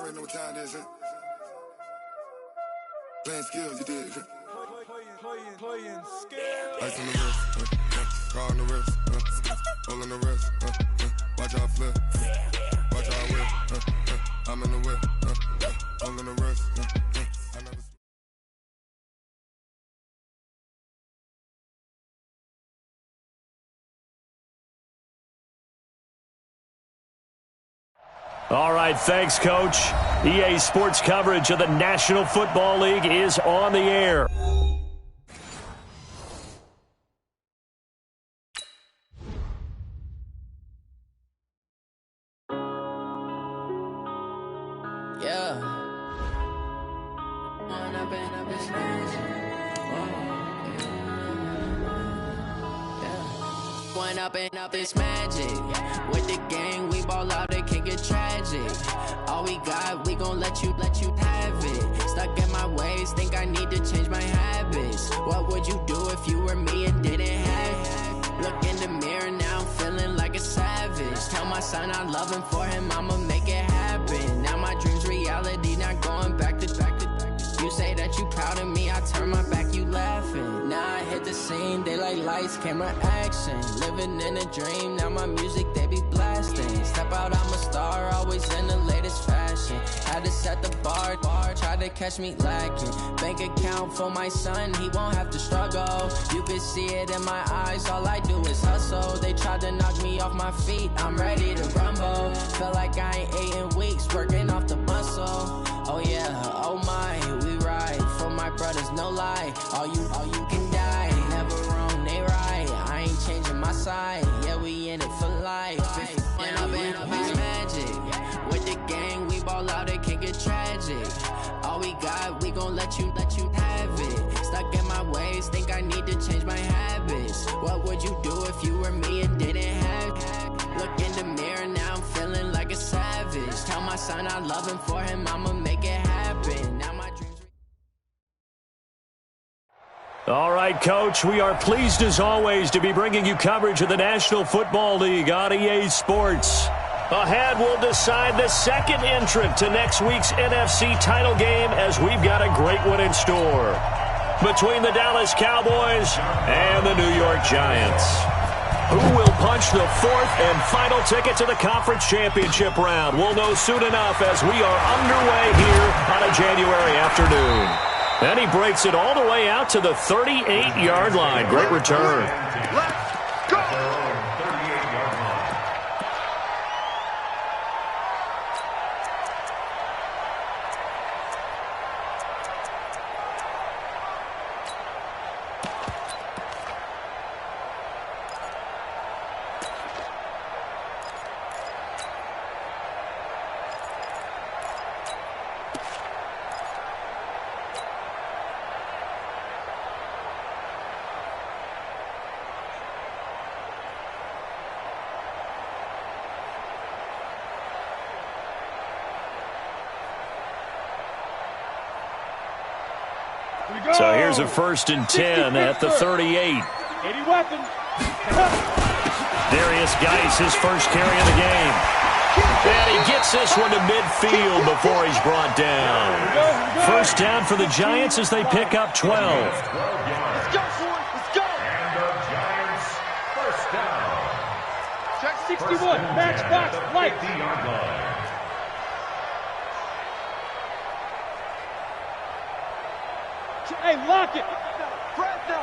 already know what time it is, huh? Playing skills, you did. Playing skills. Ice on the wrist, car on the wrist, roll on the wrist, watch out flip, watch out whip, I'm in the whip, roll on the wrist, I never. All right, thanks, Coach. EA Sports coverage of the National Football League is on the air. Up this magic with the gang, we ball out, it can get tragic. All we got, we gon' let you have it. Stuck in my ways, think I need to change my habits. What would you do if you were me and didn't have it? Look in the mirror now, I'm feeling like a savage. Tell my son I love him, for him I'ma make it happen. Now my dream's reality, not going back to. You say that you proud of me, I turn my back, you laughing. Now I hit the scene, they like lights, camera, action. Living in a dream, now my music, they be blasting. Step out, I'm a star, always in the latest fashion. Had to set the bar, try to catch me lacking. Bank account for my son, he won't have to struggle. You can see it in my eyes, all I do is hustle. They tried to knock me off my feet, I'm ready to rumble. Feel like I ain't ate in weeks, working off the muscle. Oh yeah, oh my, we ride for my brothers, no lie. All you can die, never wrong, they right. I ain't changing my side, yeah, we in it for life. And I've been magic with the gang, we ball out, it can get tragic. All we got, we gon' let you have it. Stuck in my ways, think I need to change my habits. What would you do if you were me and didn't have it? Look in the mirror, now I'm feeling like a savage. Tell my son I love him, for him I'ma make it happen. Now my dreams. All right, Coach, we are pleased as always to be bringing you coverage of the National Football League on EA Sports. Ahead, we'll decide the second entrant to next week's NFC title game, as we've got a great one in store between the Dallas Cowboys and the New York Giants. Who will punch the fourth and final ticket to the conference championship round? We'll know soon enough as we are underway here on a January afternoon. And he breaks it all the way out to the 38-yard line. Great return. Let's go! So here's a 1st and 10 at the 38. 80 weapons. Darius Geis, his first carry of the game. And he gets this one to midfield before he's brought down. First down for the Giants as they pick up 12. Let's go for it. Let's go. And the Giants first down. Check 61. Match box. Light. 50-yard line. Hey, lock it. Fresno.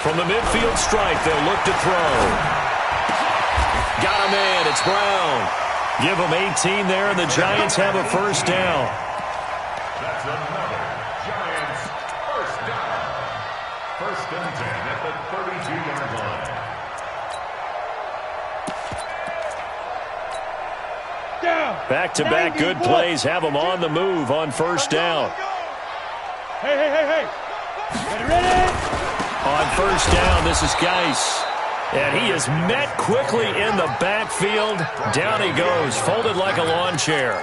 From the midfield stripe, they'll look to throw. Got a man. It's Brown. Give them 18 there, and the Giants have a first down. That's another Giants first down. 1st and 10 at the 32-yard line. Back-to-back good plays have them on the move on first down. Hey. Ready? On first down, this is Geis. And he is met quickly in the backfield. Down he goes, folded like a lawn chair.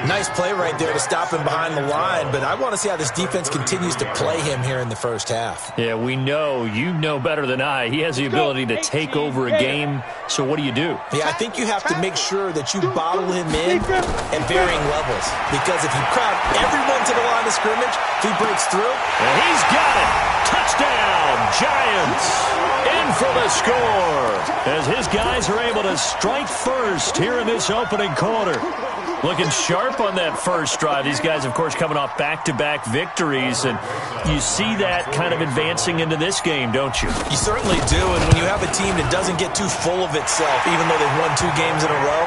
Nice play right there to stop him behind the line, but I want to see how this defense continues to play him here in the first half. Yeah, we know, you know better than I, he has the ability to take over a game, so what do? Yeah, I think you have to make sure that you bottle him in at varying levels, because if you crowd everyone to the line of scrimmage, if he breaks through. And he's got it! Touchdown, Giants! In for the score, as his guys are able to strike first here in this opening quarter. Looking sharp on that first drive. These guys, of course, coming off back-to-back victories, and you see that kind of advancing into this game, don't you? You certainly do, and when you have a team that doesn't get too full of itself, even though they've won 2 games in a row,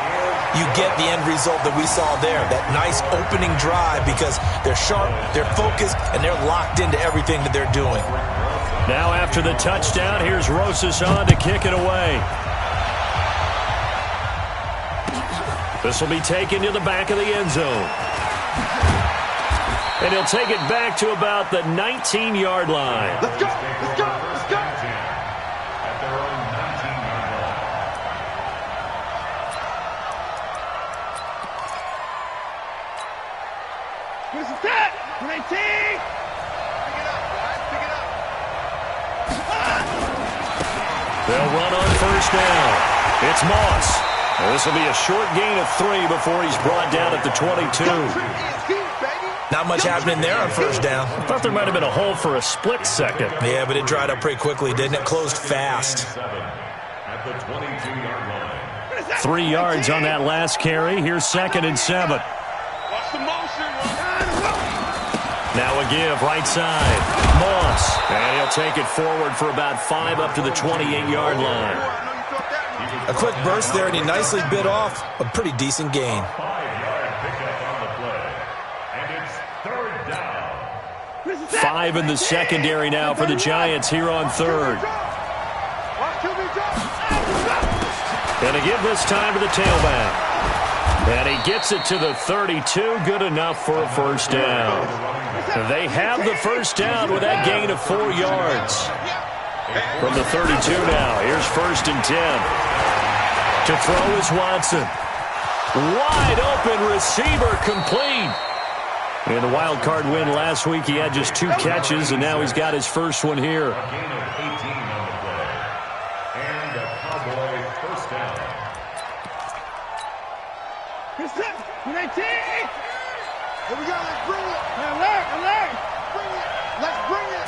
you get the end result that we saw there, that nice opening drive, because they're sharp, they're focused, and they're locked into everything that they're doing. Now after the touchdown, here's Rosas on to kick it away. This will be taken to the back of the end zone. And he'll take it back to about the 19-yard line. Let's go! Let's go! Let's go! At their own 19-yard line. Here's the set! 19! Pick it up, guys. Pick it up. They'll run on first down. It's Moss. This will be a short gain of 3 before he's brought down at the 22. Not much happening there on first down. I thought there might have been a hole for a split second. Yeah, but it dried up pretty quickly, didn't it? Closed fast. At the 22-yard line. 3 yards on that last carry. Here's 2nd and 7. Watch the motion. Now a give, right side. Moss. And he'll take it forward for about 5 up to the 28-yard line. A quick burst there, and he nicely bit off a pretty decent gain. 5-yard pickup on the play. And it's 3rd down. 5 in the secondary now for the Giants here on 3rd. And a give this time to the tailback. And he gets it to the 32. Good enough for a first down. They have the first down with that gain of 4 yards. From the 32 now, here's 1st and 10. To throw is Watson. Wide open receiver, complete. In the wild card win last week, he had just 2 catches, and now he's got his first one here. A gain of 18 on the play. And a Cowboy first down. Here's set. 19! Here we go. Let's bring it. Alert. Bring it. Let's bring it.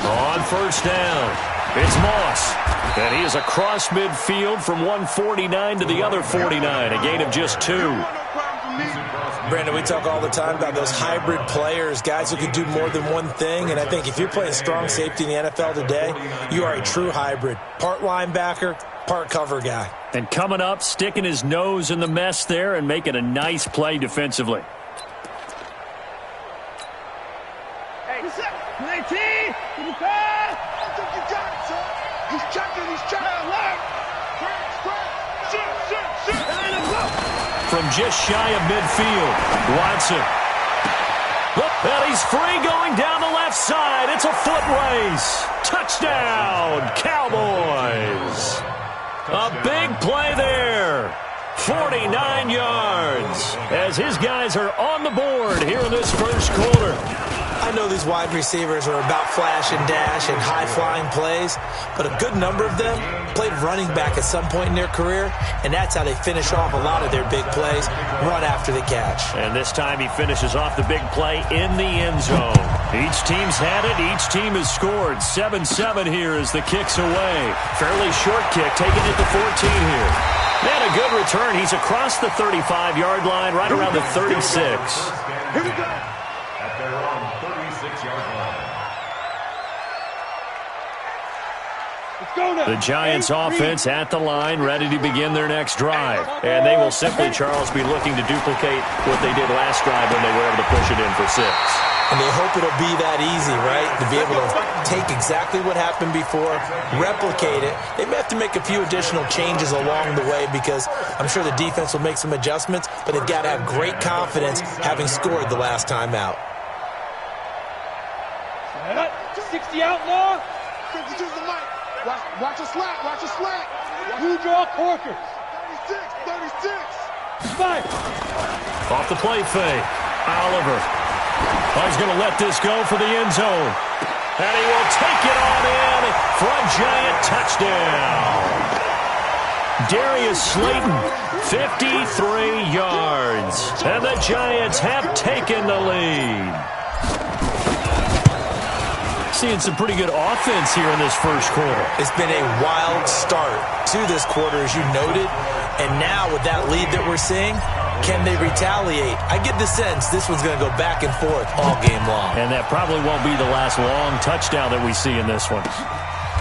On first down, it's Moss. And he is across midfield from 149 to the other 49, a gain of just 2. Brandon, we talk all the time about those hybrid players, guys who can do more than one thing, and I think if you're playing strong safety in the NFL today, you are a true hybrid. Part linebacker, part cover guy. And coming up, sticking his nose in the mess there and making a nice play defensively. Hey, 19! He's checking. From just shy of midfield, Watson. And he's free going down the left side. It's a foot race. Touchdown, Cowboys. A big play there. 49 yards as his guys are on the board here in this first quarter. I know these wide receivers are about flash and dash and high-flying plays, but a good number of them played running back at some point in their career, and that's how they finish off a lot of their big plays, run after the catch. And this time he finishes off the big play in the end zone. Each team's had it. Each team has scored. 7-7 here as the kick's away. Fairly short kick, taking it to 14 here. And a good return. He's across the 35-yard line, right around the 36. Here we go. At their own 36-yard line. The Giants offense at the line, ready to begin their next drive. And they will simply, Charles, be looking to duplicate what they did last drive when they were able to push it in for 6. And they hope it'll be that easy, right? To be able to take exactly what happened before, replicate it. They may have to make a few additional changes along the way because I'm sure the defense will make some adjustments, but they've got to have great confidence having scored the last time out. 60 outlaw. 52 the mic. Watch a slat. Watch a slat. You draw Corker. 36. Spike. Off the play fake. Oliver. Oh, he's going to let this go for the end zone. And he will take it on in for a giant touchdown. Darius Slayton, 53 yards. And the Giants have taken the lead. Seeing some pretty good offense here in this first quarter. It's been a wild start to this quarter, as you noted. And now with that lead that we're seeing, can they retaliate? I get the sense this one's going to go back and forth all game long. And that probably won't be the last long touchdown that we see in this one.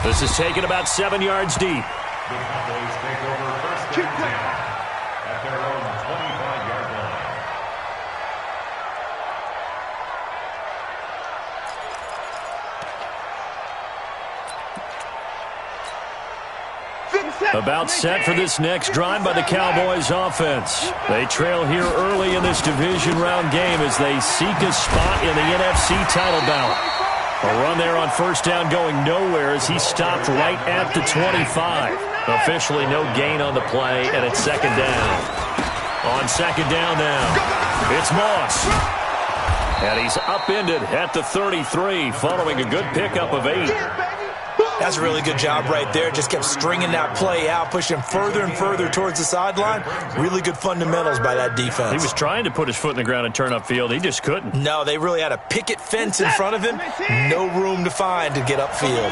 This is taken about 7 yards deep. The Cowboys take over first and 10 at their own 25-yard line. About set for this next drive by the Cowboys offense. They trail here early in this division round game as they seek a spot in the NFC title ballot. A run there on first down going nowhere as he stopped right at the 25. Officially no gain on the play, and it's second down. On second down now, it's Moss. And he's upended at the 33 following a good pickup of 8. That's a really good job right there. Just kept stringing that play out, pushing him further and further towards the sideline. Really good fundamentals by that defense. He was trying to put his foot in the ground and turn upfield. He just couldn't. No, they really had a picket fence in front of him. No room to find to get upfield.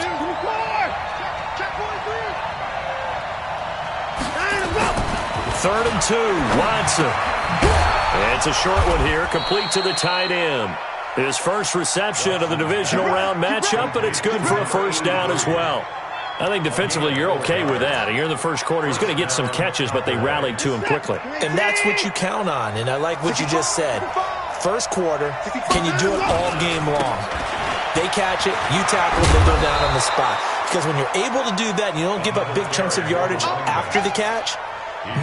Third and 2, Watson. It's a short one here, complete to the tight end. His first reception of the divisional round matchup, but it's good for a first down as well. I think defensively you're okay with that. Here in the first quarter, he's going to get some catches, but they rallied to him quickly. And that's what you count on, and I like what you just said. First quarter, can you do it all game long? They catch it, you tackle it, they go down on the spot. Because when you're able to do that and you don't give up big chunks of yardage after the catch,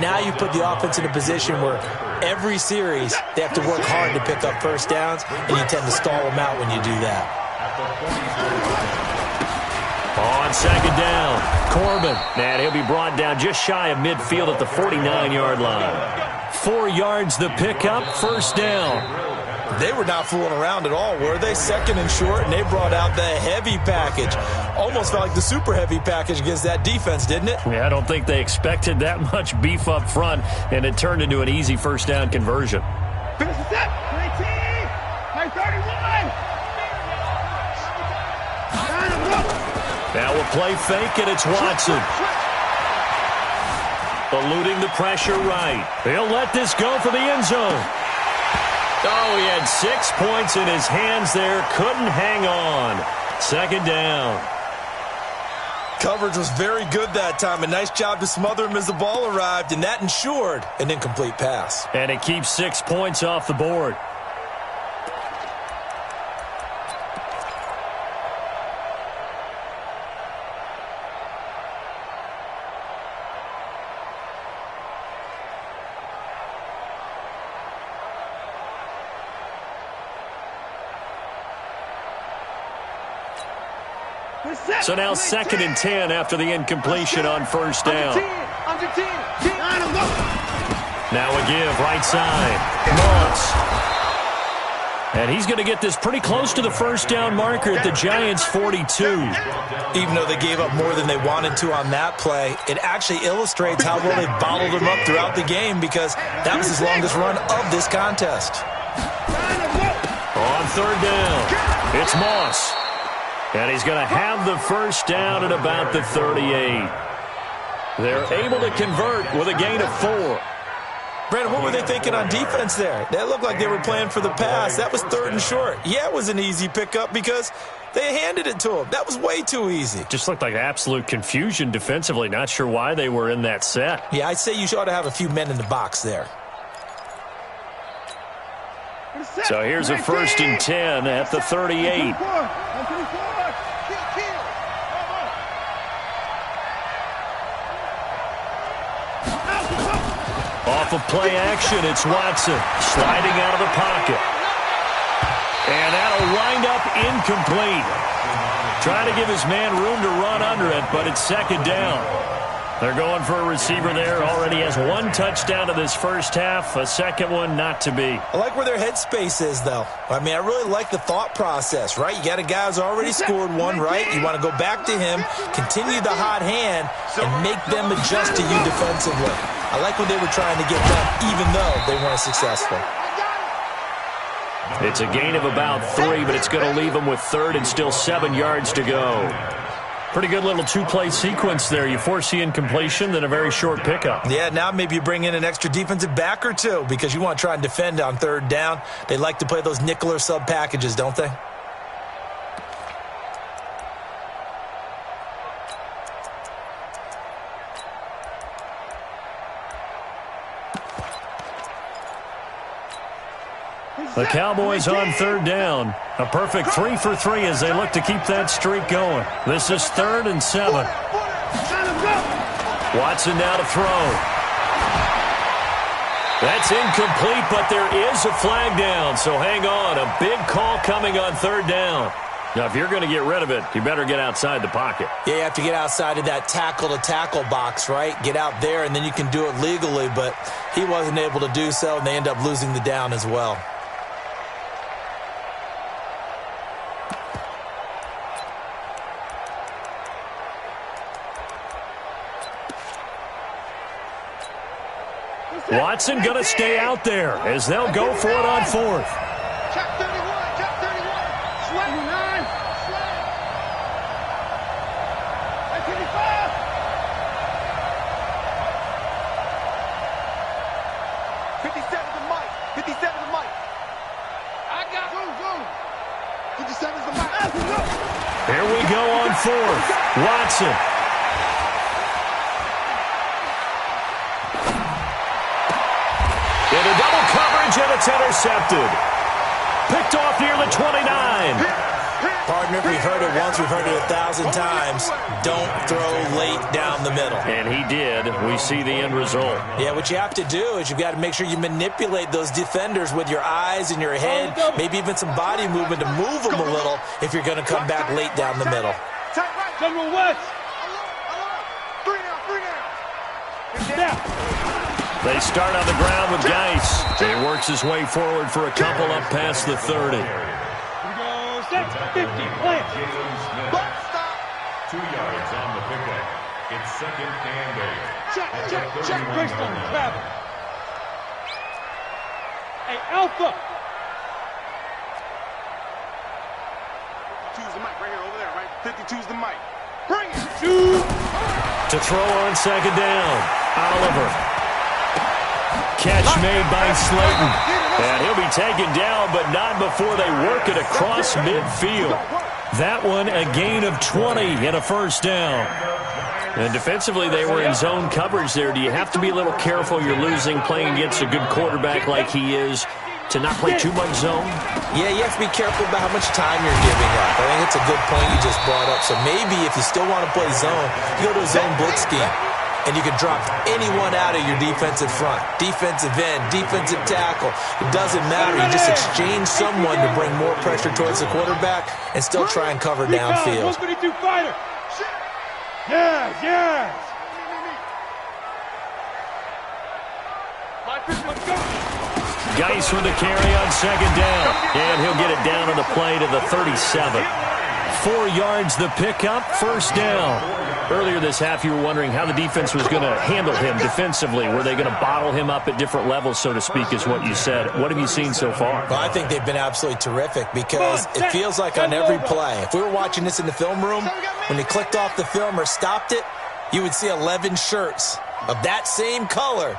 now you put the offense in a position where every series they have to work hard to pick up first downs, and you tend to stall them out when you do that. On second down, Corbin. And he'll be brought down just shy of midfield at the 49-yard line. 4 yards the pickup, first down. They were not fooling around at all, were they? Second and short, and they brought out the heavy package. Almost felt like the super heavy package against that defense, didn't it? Yeah, I don't think they expected that much beef up front, and it turned into an easy first down conversion. Finish the set. 19. 31. Now we'll play fake, and it's Watson. Eluding the pressure right. He'll let this go for the end zone. Oh, he had 6 points in his hands there. Couldn't hang on. Second down. Coverage was very good that time. A nice job to smother him as the ball arrived, and that ensured an incomplete pass. And it keeps 6 points off the board. So now second and 10 after the incompletion on first down. Now a give, right side. Moss. And he's going to get this pretty close to the first down marker at the Giants' 42. Even though they gave up more than they wanted to on that play, it actually illustrates how well they bottled them up throughout the game, because that was his longest run of this contest. On third down, it's Moss. And he's going to have the first down at about the 38. They're able to convert with a gain of 4. Brandon, what were they thinking on defense there? They looked like they were playing for the pass. That was third and short. Yeah, it was an easy pickup because they handed it to him. That was way too easy. Just looked like absolute confusion defensively. Not sure why they were in that set. Yeah, I'd say you ought to have a few men in the box there. So here's a first and 10 at the 38. Off of play action, it's Watson sliding out of the pocket. And that'll wind up incomplete. Trying to give his man room to run under it, but it's second down. They're going for a receiver there. Already has one touchdown in this first half. A second one not to be. I like where their headspace is, though. I mean, I really like the thought process, right? You got a guy who's already scored one, right? You want to go back to him, continue the hot hand, and make them adjust to you defensively. I like what they were trying to get done, even though they weren't successful. It's a gain of about 3, but it's going to leave them with third and still 7 yards to go. Pretty good little two-play sequence there. You force the incompletion, then a very short pickup. Yeah, now maybe you bring in an extra defensive back or two because you want to try and defend on third down. They like to play those nickel or sub packages, don't they? The Cowboys on third down. A perfect 3 for 3 as they look to keep that streak going. This is 3rd and 7. Watson now to throw. That's incomplete, but there is a flag down, so hang on. A big call coming on third down. Now, if you're going to get rid of it, you better get outside the pocket. Yeah, you have to get outside of that tackle-to-tackle box, right? Get out there, and then you can do it legally, but he wasn't able to do so, and they end up losing the down as well. Watson going to stay out there as they'll go for it on 4th. Check 31, check 31. Sweat. 9. Sweat. 55. 57's the mic. 57's the mic. I got zoom. 57's the mic. Here we go on 4th. Watson. Into double coverage, and it's intercepted. Picked off near the 29. Partner, we've heard it once, we've heard it 1,000 times. Don't throw late down the middle. And he did. We see the end result. Yeah, what you have to do is you've got to make sure you manipulate those defenders with your eyes and your head, maybe even some body movement to move them a little if you're going to come back late down the middle. General West. 3 down. They start on the ground with Geis. He works his way forward for a couple up past the 30. Here we go. Set. 50. Plant. 2 yards on the pickup. It's 2nd and 8. Check. Brixton. Travel. Hey, Alpha. 52's the mic right here, over there, right? 52's the mic. Bring it. To throw on 2nd down. Oliver. Catch made by Slayton. And he'll be taken down, but not before they work it across midfield. That one a gain of 20 and a first down. And defensively, they were in zone coverage there. Do you have to be a little careful? You're losing, playing against a good quarterback like he is, to not play too much zone? Yeah, you have to be careful about how much time you're giving up. I think it's a good point you just brought up. So maybe if you still want to play zone, you go to a zone blitz scheme. And you can drop anyone out of your defensive front. Defensive end, defensive tackle. It doesn't matter. You just exchange someone to bring more pressure towards the quarterback and still try and cover downfield. 152 fighter. Yes. Geis with the carry on 2nd down. And he'll get it down on the play to the 37. 4 yards the pickup, first down. Earlier this half, you were wondering how the defense was going to handle him defensively. Were they going to bottle him up at different levels, so to speak, is what you said. What have you seen so far? Well, I think they've been absolutely terrific because it feels like on every play, if we were watching this in the film room, when they clicked off the film or stopped it, you would see 11 shirts of that same color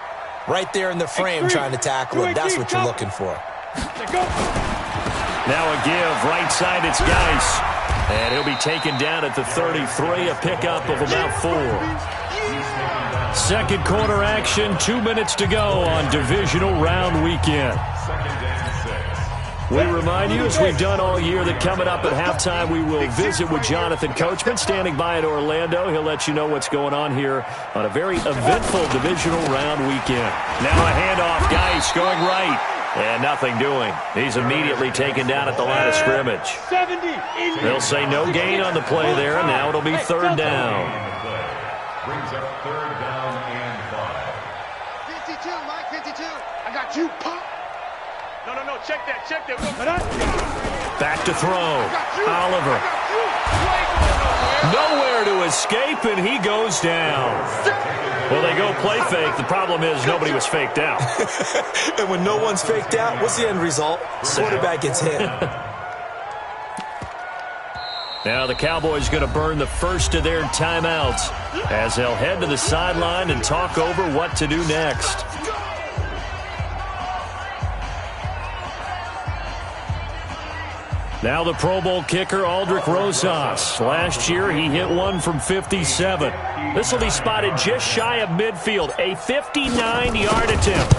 right there in the frame trying to tackle him. That's what you're looking for. Now a give, right side, it's Geis. And he'll be taken down at the 33, a pickup of about 4. Second quarter action, 2 minutes to go on divisional round weekend. We remind you, as we've done all year, that coming up at halftime, we will visit with Jonathan Coachman, standing by in Orlando. He'll let you know what's going on here on a very eventful divisional round weekend. Now a handoff, Geis going right. And nothing doing. He's immediately taken down at the line of scrimmage. 70. They'll say no gain on the play there, and now it'll be third down. Brings up third down and 5. 52, Mike, 52. I got you, punk. No, check that. Back to throw. Oliver. Nowhere to escape, and he goes down. Well, they go play fake. The problem is nobody was faked out. And when no one's faked out, what's the end result? Quarterback gets hit. Now the Cowboys going to burn the first of their timeouts as they'll head to the sideline and talk over what to do next. Now the Pro Bowl kicker, Aldrick Rosas. Last year, he hit one from 57. This will be spotted just shy of midfield, a 59-yard attempt.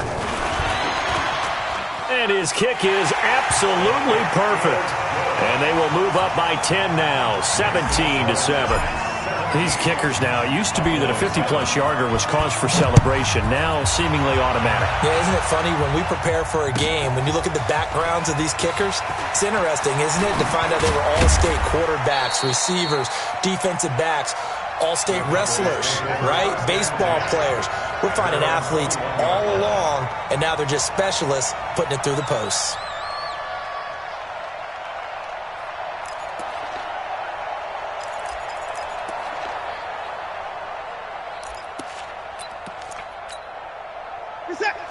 And his kick is absolutely perfect. And they will move up by 10 now, 17-7. These kickers now, it used to be that a 50-plus yarder was cause for celebration, now seemingly automatic. Yeah, isn't it funny when we prepare for a game, when you look at the backgrounds of these kickers, it's interesting, isn't it, to find out they were all-state quarterbacks, receivers, defensive backs, all-state wrestlers, right? Baseball players. We're finding athletes all along, and now they're just specialists putting it through the posts.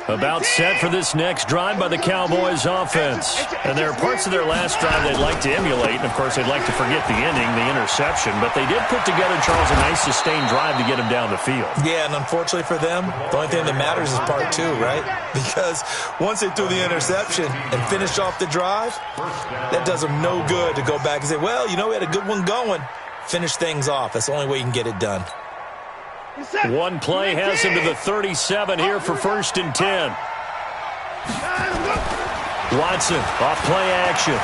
About set for this next drive by the Cowboys offense. And there are parts of their last drive they'd like to emulate. And, of course, they'd like to forget the ending, the interception. But they did put together, Charles, a nice sustained drive to get him down the field. Yeah, and unfortunately for them, the only thing that matters is part two, right? Because once they threw the interception and finished off the drive, that does them no good to go back and say, well, you know, we had a good one going. Finish things off. That's the only way you can get it done. One play has him to the 37 here for 1st and 10. Watson off play action.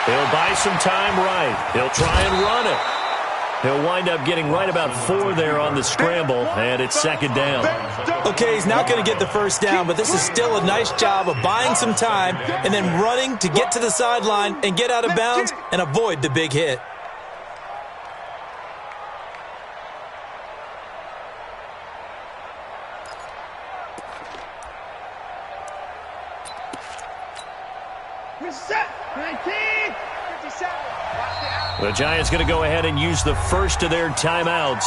He'll buy some time right. He'll try and run it. He'll wind up getting right about 4 there on the scramble, and it's 2nd down. Okay, he's not going to get the first down, but this is still a nice job of buying some time and then running to get to the sideline and get out of bounds and avoid the big hit. The Giants going to go ahead and use the first of their timeouts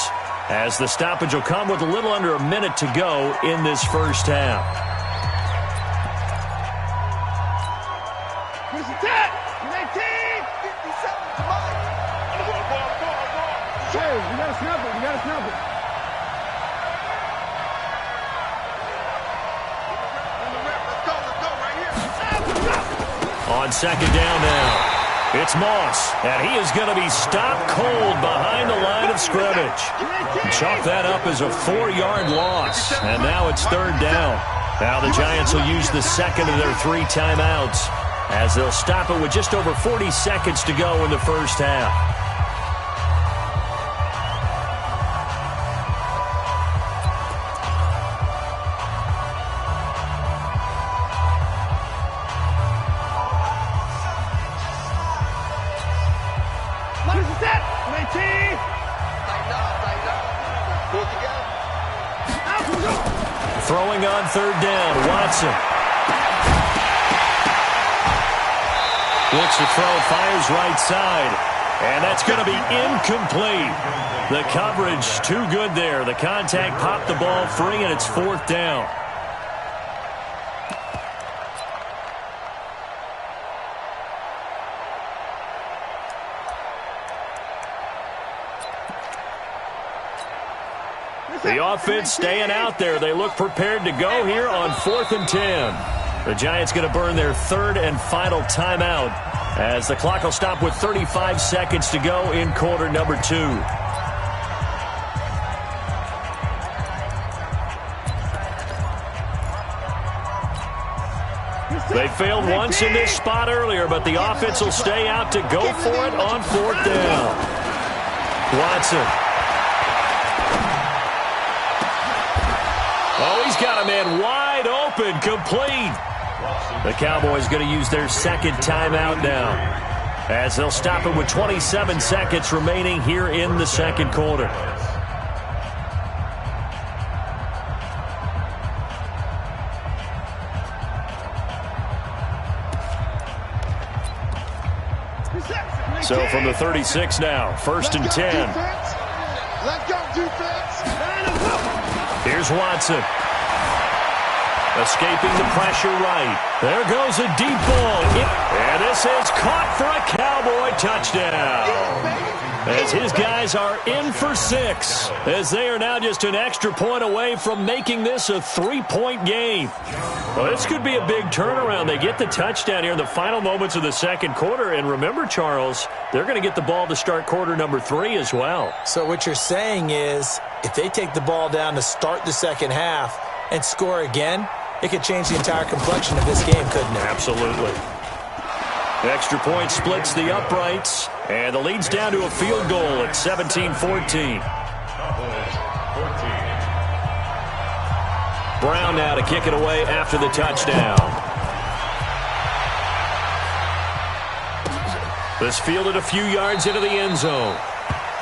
as the stoppage will come with a little under a minute to go in this first half. On 2nd down now. It's Moss, and he is going to be stopped cold behind the line of scrimmage. Chalk that up as a 4-yard loss, and now it's 3rd down. Now the Giants will use the second of their 3 timeouts as they'll stop it with just over 40 seconds to go in the first half. Throwing on 3rd down, Watson. Looks to throw, fires right side. And that's going to be incomplete. The coverage too good there. The contact popped the ball free, and it's 4th down. The offense staying out there. They look prepared to go here on 4th and 10. The Giants going to burn their 3rd and final timeout as the clock will stop with 35 seconds to go in quarter number 2. They failed once in this spot earlier, but the offense will stay out to go for it on 4th down. Watson. Oh, he's got a man wide open, complete. The Cowboys going to use their second timeout now, as they'll stop it with 27 seconds remaining here in the second quarter. So from the 36 now, 1st and 10. Let's go, defense. Here's Watson. Escaping the pressure right. There goes a deep ball. And this is caught for a Cowboy touchdown. As his guys are in for 6. As they are now just an extra point away from making this a 3-point game. Well, this could be a big turnaround. They get the touchdown here in the final moments of the second quarter. And remember, Charles, they're going to get the ball to start quarter number 3 as well. So what you're saying is if they take the ball down to start the second half and score again, it could change the entire complexion of this game, couldn't it? Absolutely. The extra point splits the uprights, and the lead's down to a field goal at 17-14. Brown now to kick it away after the touchdown. This fielded a few yards into the end zone.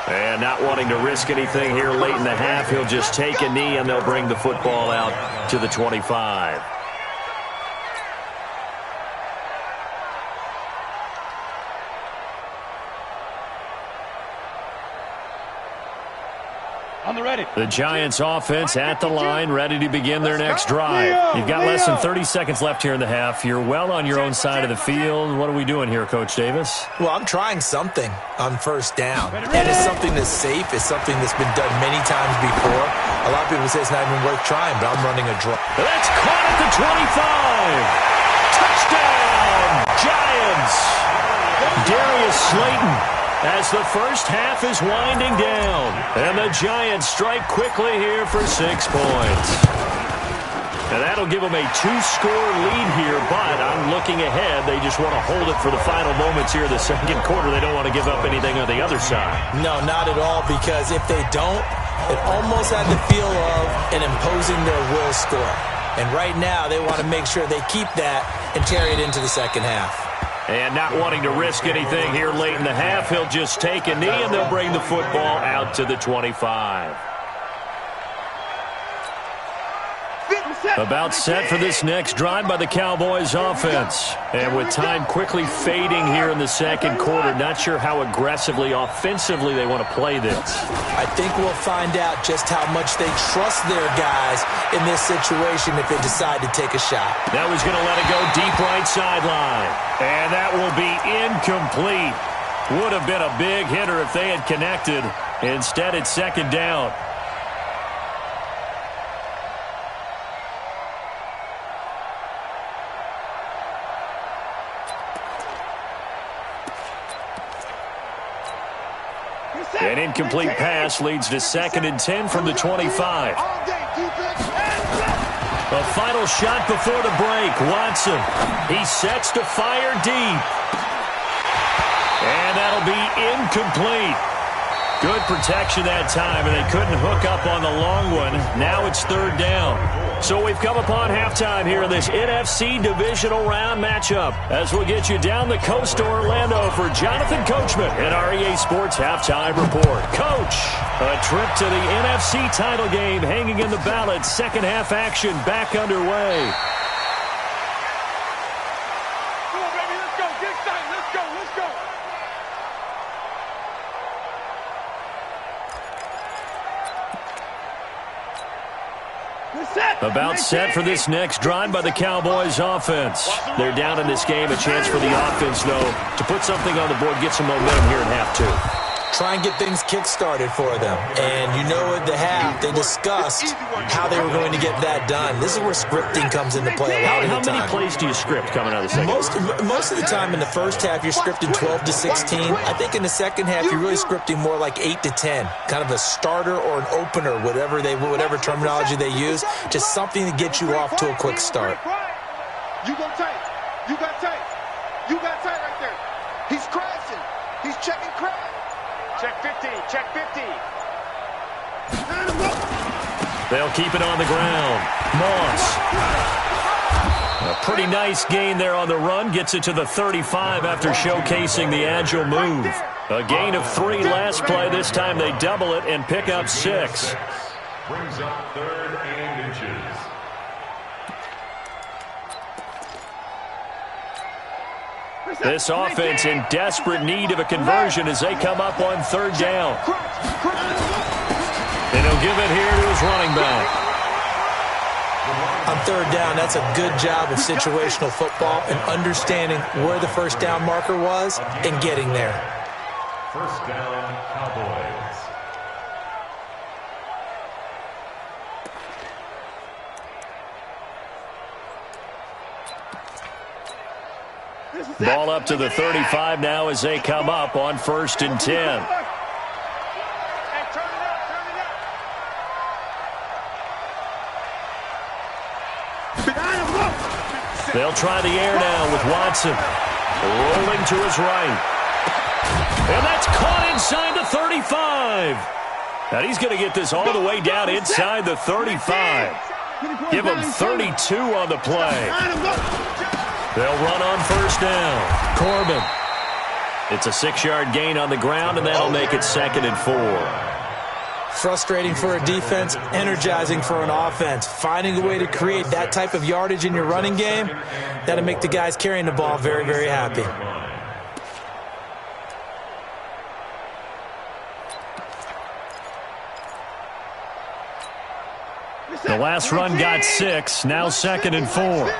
And not wanting to risk anything here late in the half, he'll just take a knee, and they'll bring the football out to the 25. The Giants offense at the line, ready to begin their next drive. You've got less than 30 seconds left here in the half. You're well on your own side of the field. What are we doing here, Coach Davis? Well, I'm trying something on first down. And it's something that's safe. It's something that's been done many times before. A lot of people say it's not even worth trying, but I'm running a draw. That's caught at the 25. Touchdown, Giants. Darius Slayton, as the first half is winding down. And the Giants strike quickly here for 6 points. And that'll give them a 2-score lead here, but I'm looking ahead. They just want to hold it for the final moments here of the second quarter. They don't want to give up anything on the other side. No, not at all, because if they don't, it almost had the feel of an imposing their will score. And right now, they want to make sure they keep that and carry it into the second half. And not wanting to risk anything here late in the half, he'll just take a knee, and they'll bring the football out to the 25. About set for this next drive by the Cowboys offense. And with time quickly fading here in the second quarter, not sure how aggressively, offensively they want to play this. I think we'll find out just how much they trust their guys in this situation if they decide to take a shot. Now he's going to let it go deep right sideline. And that will be incomplete. Would have been a big hitter if they had connected. Instead, it's second down. An incomplete pass leads to 2nd and 10 from the 25. A final shot before the break. Watson, he sets to fire deep. And that'll be incomplete. Good protection that time, and they couldn't hook up on the long one. Now it's 3rd down. So we've come upon halftime here in this NFC divisional round matchup, as we'll get you down the coast to Orlando for Jonathan Coachman at our EA Sports Halftime Report. Coach, a trip to the NFC title game hanging in the balance. Second half action back underway. Come on, baby, let's go. Get excited. Let's go. Let's go. About set for this next drive by the Cowboys offense. They're down in this game. A chance for the offense, though, to put something on the board, get some momentum here in half 2. Try and get things kick-started for them. And you know at the half, they discussed how they were going to get that done. This is where scripting comes into play a lot of the time. How many plays do you script coming out of the second? Most of the time in the first half, you're scripting 12 to 16. I think in the second half, you're really scripting more like 8 to 10. Kind of a starter or an opener, whatever terminology they use. Just something to get you off to a quick start. You go tight. You got tight. You got tight right there. He's crashing. He's checking crash. Check 50. Check 50. They'll keep it on the ground. Moss. A pretty nice gain there on the run. Gets it to the 35 after showcasing the agile move. A gain of 3 last play. This time they double it and pick up 6. Brings up 3rd and inches. This offense in desperate need of a conversion as they come up on 3rd down. And he'll give it here to his running back. On 3rd down, that's a good job of situational football and understanding where the first down marker was and getting there. 1st down, Cowboys. Ball up to the 35 now as they come up on 1st and 10. They'll try the air now with Watson. Rolling to his right. And that's caught inside the 35. And he's going to get this all the way down inside the 35. Give him 32 on the play. They'll run on 1st down. Corbin. It's a 6-yard gain on the ground, and that'll make it 2nd and 4. Frustrating for a defense, energizing for an offense. Finding a way to create that type of yardage in your running game, that'll make the guys carrying the ball very, very happy. The last run got 6, now 2nd and 4.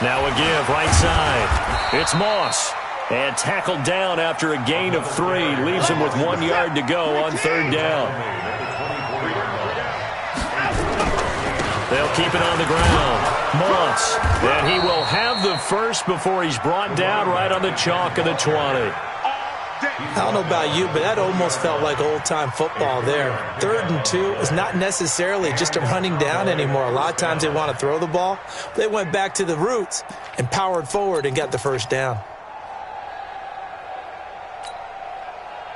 Now a give, right side. It's Moss. And tackled down after a gain of 3. Leaves him with 1 yard to go on 3rd down. They'll keep it on the ground. Moss. And he will have the first before he's brought down right on the chalk of the 20. I don't know about you, but that almost felt like old-time football there. 3rd and 2 is not necessarily just a running down anymore. A lot of times they want to throw the ball. They went back to the roots and powered forward and got the first down.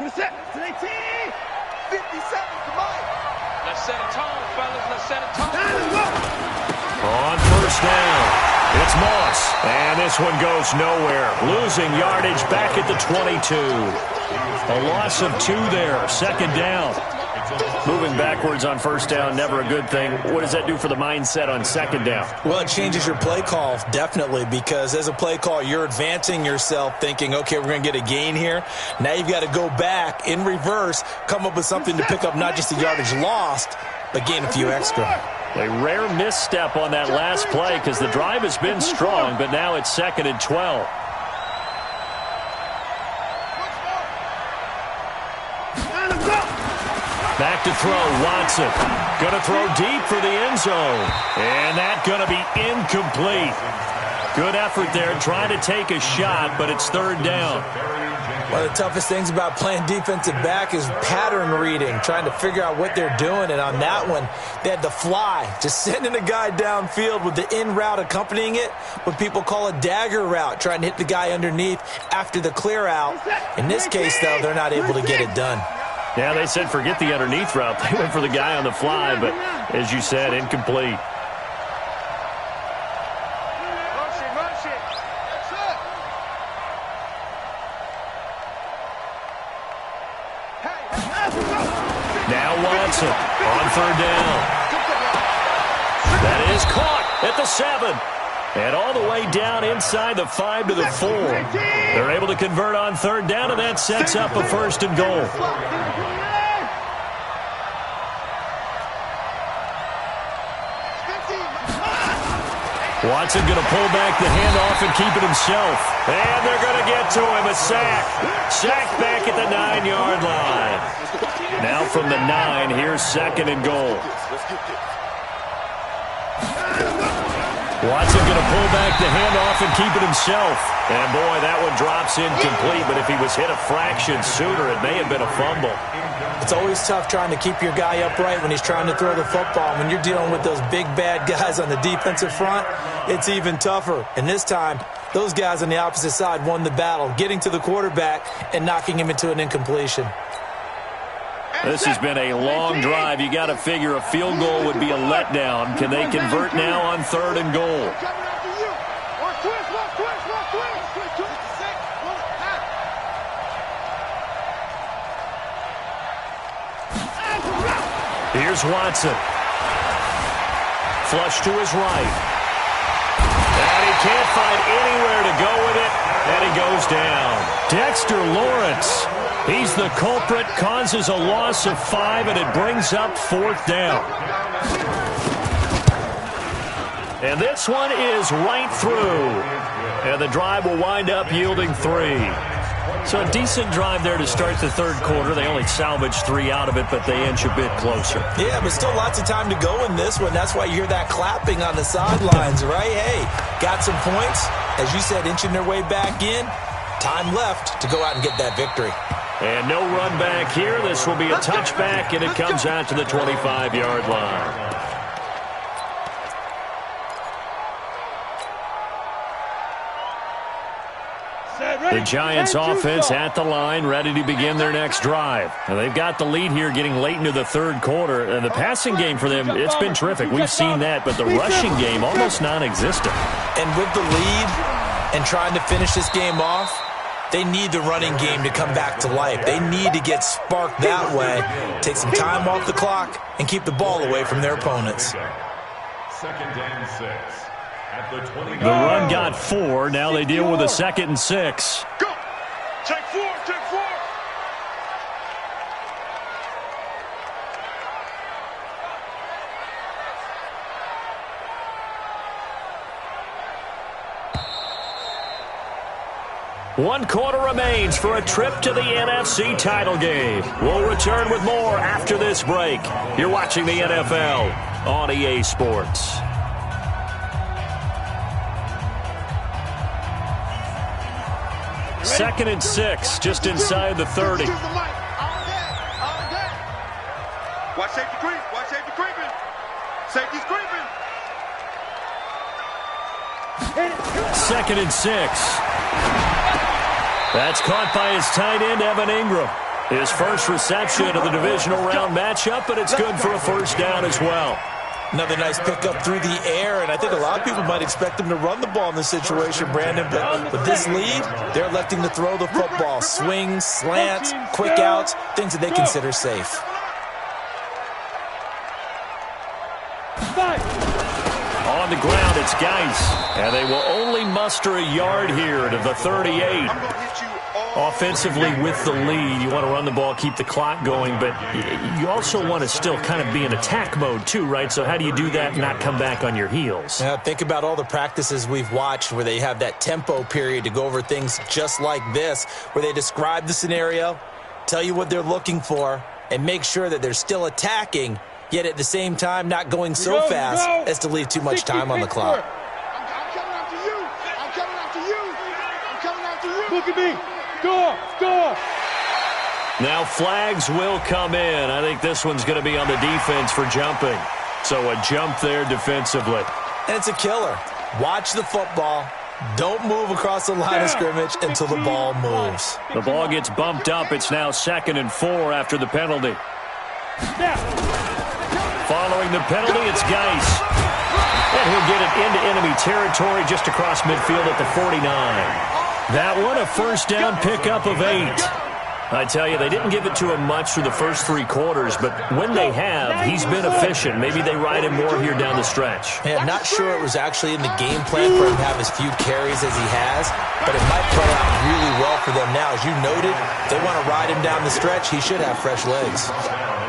Let's set a tone, fellas. Let's set a tone. On 1st down. It's Moss, and this one goes nowhere. Losing yardage back at the 22. A loss of 2 there, 2nd down. Moving backwards on 1st down, never a good thing. What does that do for the mindset on 2nd down? Well, it changes your play call, definitely, because as a play call, you're advancing yourself thinking, okay, we're going to get a gain here. Now you've got to go back in reverse, come up with something to pick up not just the yardage lost, but gain a few extra. A rare misstep on that last play because the drive has been strong, but now it's 2nd and 12. Back to throw, Watson. Going to throw deep for the end zone. And that's going to be incomplete. Good effort there, trying to take a shot, but it's 3rd down. One of the toughest things about playing defensive back is pattern reading, trying to figure out what they're doing. And on that one, they had the fly, just sending a guy downfield with the in route accompanying it, what people call a dagger route, trying to hit the guy underneath after the clear out. In this case, though, they're not able to get it done. Yeah, they said forget the underneath route. They went for the guy on the fly, but as you said, incomplete. Now Watson on 3rd down. That is caught at the 7. And all the way down inside the 5 to the 4. They're able to convert on 3rd down, and that sets up a 1st and goal. Watson going to pull back the handoff and keep it himself. And they're going to get to him, a sack. Sack back at the 9-yard line. Now from the 9, here's 2nd and goal. Watson going to pull back the handoff and keep it himself. And, boy, that one drops incomplete, but if he was hit a fraction sooner, it may have been a fumble. It's always tough trying to keep your guy upright when he's trying to throw the football. When you're dealing with those big, bad guys on the defensive front, it's even tougher. And this time, those guys on the opposite side won the battle, getting to the quarterback and knocking him into an incompletion. This has been a long drive. You got to figure a field goal would be a letdown. Can they convert now on 3rd and goal? Here's Watson. Flush to his right. And he can't find anywhere to go with it, and he goes down. Dexter Lawrence, he's the culprit, causes a loss of 5, and it brings up 4th down. And this one is right through. And the drive will wind up yielding 3. So a decent drive there to start the 3rd quarter. They only salvaged 3 out of it, but they inch a bit closer. Yeah, but still lots of time to go in this one. That's why you hear that clapping on the sidelines, right? Hey, got some points. As you said, inching their way back in. Time left to go out and get that victory. And no run back here. This will be a touchback, and it comes out to the 25-yard line. The Giants offense at the line, ready to begin their next drive. And they've got the lead here getting late into the 3rd quarter. And the passing game for them, it's been terrific. We've seen that, but the rushing game almost non-existent. And with the lead and trying to finish this game off, they need the running game to come back to life. They need to get sparked that way, take some time off the clock, and keep the ball away from their opponents. 2nd and 6. At the 20. The run got 4. Now they deal with a 2nd and 6. Go. Take 4. Take 4. One quarter remains for a trip to the NFC title game. We'll return with more after this break. You're watching the NFL on EA Sports. Second and 6, just inside the 30. Watch safety creep. Watch safety creeping. Safety's creeping. 2nd and 6. That's caught by his tight end, Evan Ingram. His first reception of the divisional round matchup, but it's good for a 1st down as well. Another nice pickup through the air, and I think a lot of people might expect him to run the ball in this situation, Brandon, but with this lead, they're electing to throw the football. Swings, slants, quick outs, things that they consider safe. On the ground, it's Geis, and they will only muster a yard here to the 38. Offensively with the lead, you want to run the ball, keep the clock going, but you also want to still kind of be in attack mode too, right? So how do you do that and not come back on your heels? Yeah, think about all the practices we've watched where they have that tempo period to go over things just like this, where they describe the scenario, tell you what they're looking for, and make sure that they're still attacking, yet at the same time not going so fast as to leave too much time on the clock. I'm coming after you. I'm coming after you. I'm coming after you. Look at me. Score! Score! Now flags will come in. I think this one's going to be on the defense for jumping. So a jump there defensively. And it's a killer. Watch the football. Don't move across the line of scrimmage until the ball moves. The ball gets bumped up. It's now 2nd and 4 after the penalty. Following the penalty, it's Geis. And he'll get it into enemy territory just across midfield at the 49. That one, a 1st down pickup of 8. I tell you, they didn't give it to him much through the first 3 quarters, but when they have, he's been efficient. Maybe they ride him more here down the stretch. Yeah, not sure it was actually in the game plan for him to have as few carries as he has, but it might play out really well for them now. As you noted, if they want to ride him down the stretch, he should have fresh legs.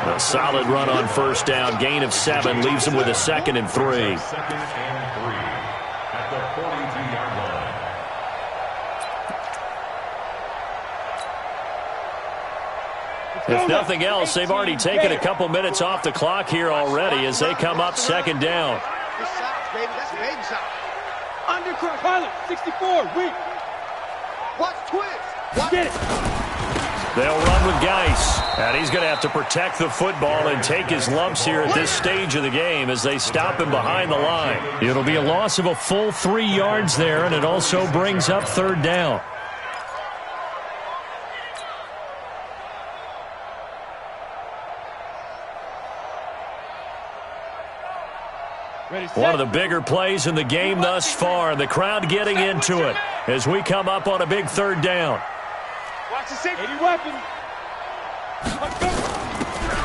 A solid run on 1st down. Gain of 7 leaves him with a 2nd and 3. 2nd and 3 at the 42-yard line. If nothing else, they've already taken a couple minutes off the clock here already as they come up 2nd down. Good shots, baby. That's baby shot. Undercross. Pilot, 64. Weak. Watch twist. Get it. They'll run with Geis, and he's going to have to protect the football and take his lumps here at this stage of the game as they stop him behind the line. It'll be a loss of a full 3 yards there, and it also brings up third down. One of the bigger plays in the game thus far, and the crowd getting into it as we come up on a big third down. Watch the safety. 80 weapon.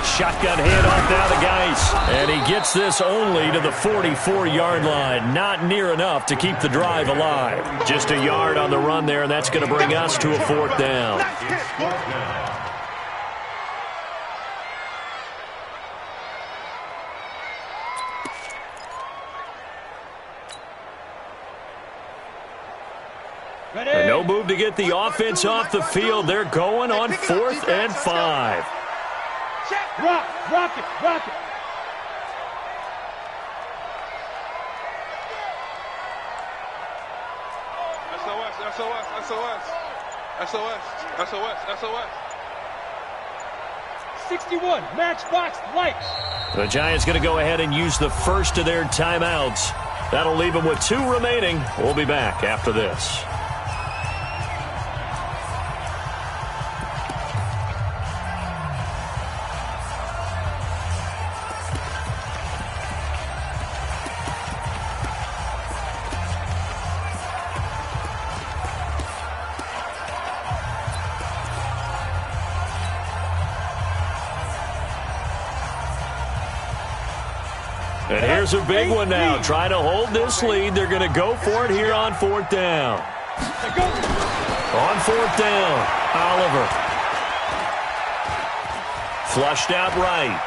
Shotgun handoff down to Geis, and he gets this only to the 44-yard line. Not near enough to keep the drive alive. Just a yard on the run there, and that's going to bring us to a fourth down. And no move to get the offense off the field. They're going on 4th and 5. Rock it. SOS. 61, matchbox lights. The Giants going to go ahead and use the first of their timeouts. That'll leave them with 2 remaining. We'll be back after this. And here's a big one now. Trying to hold this lead. They're going to go for it here on 4th down. On 4th down, Oliver. Flushed out right.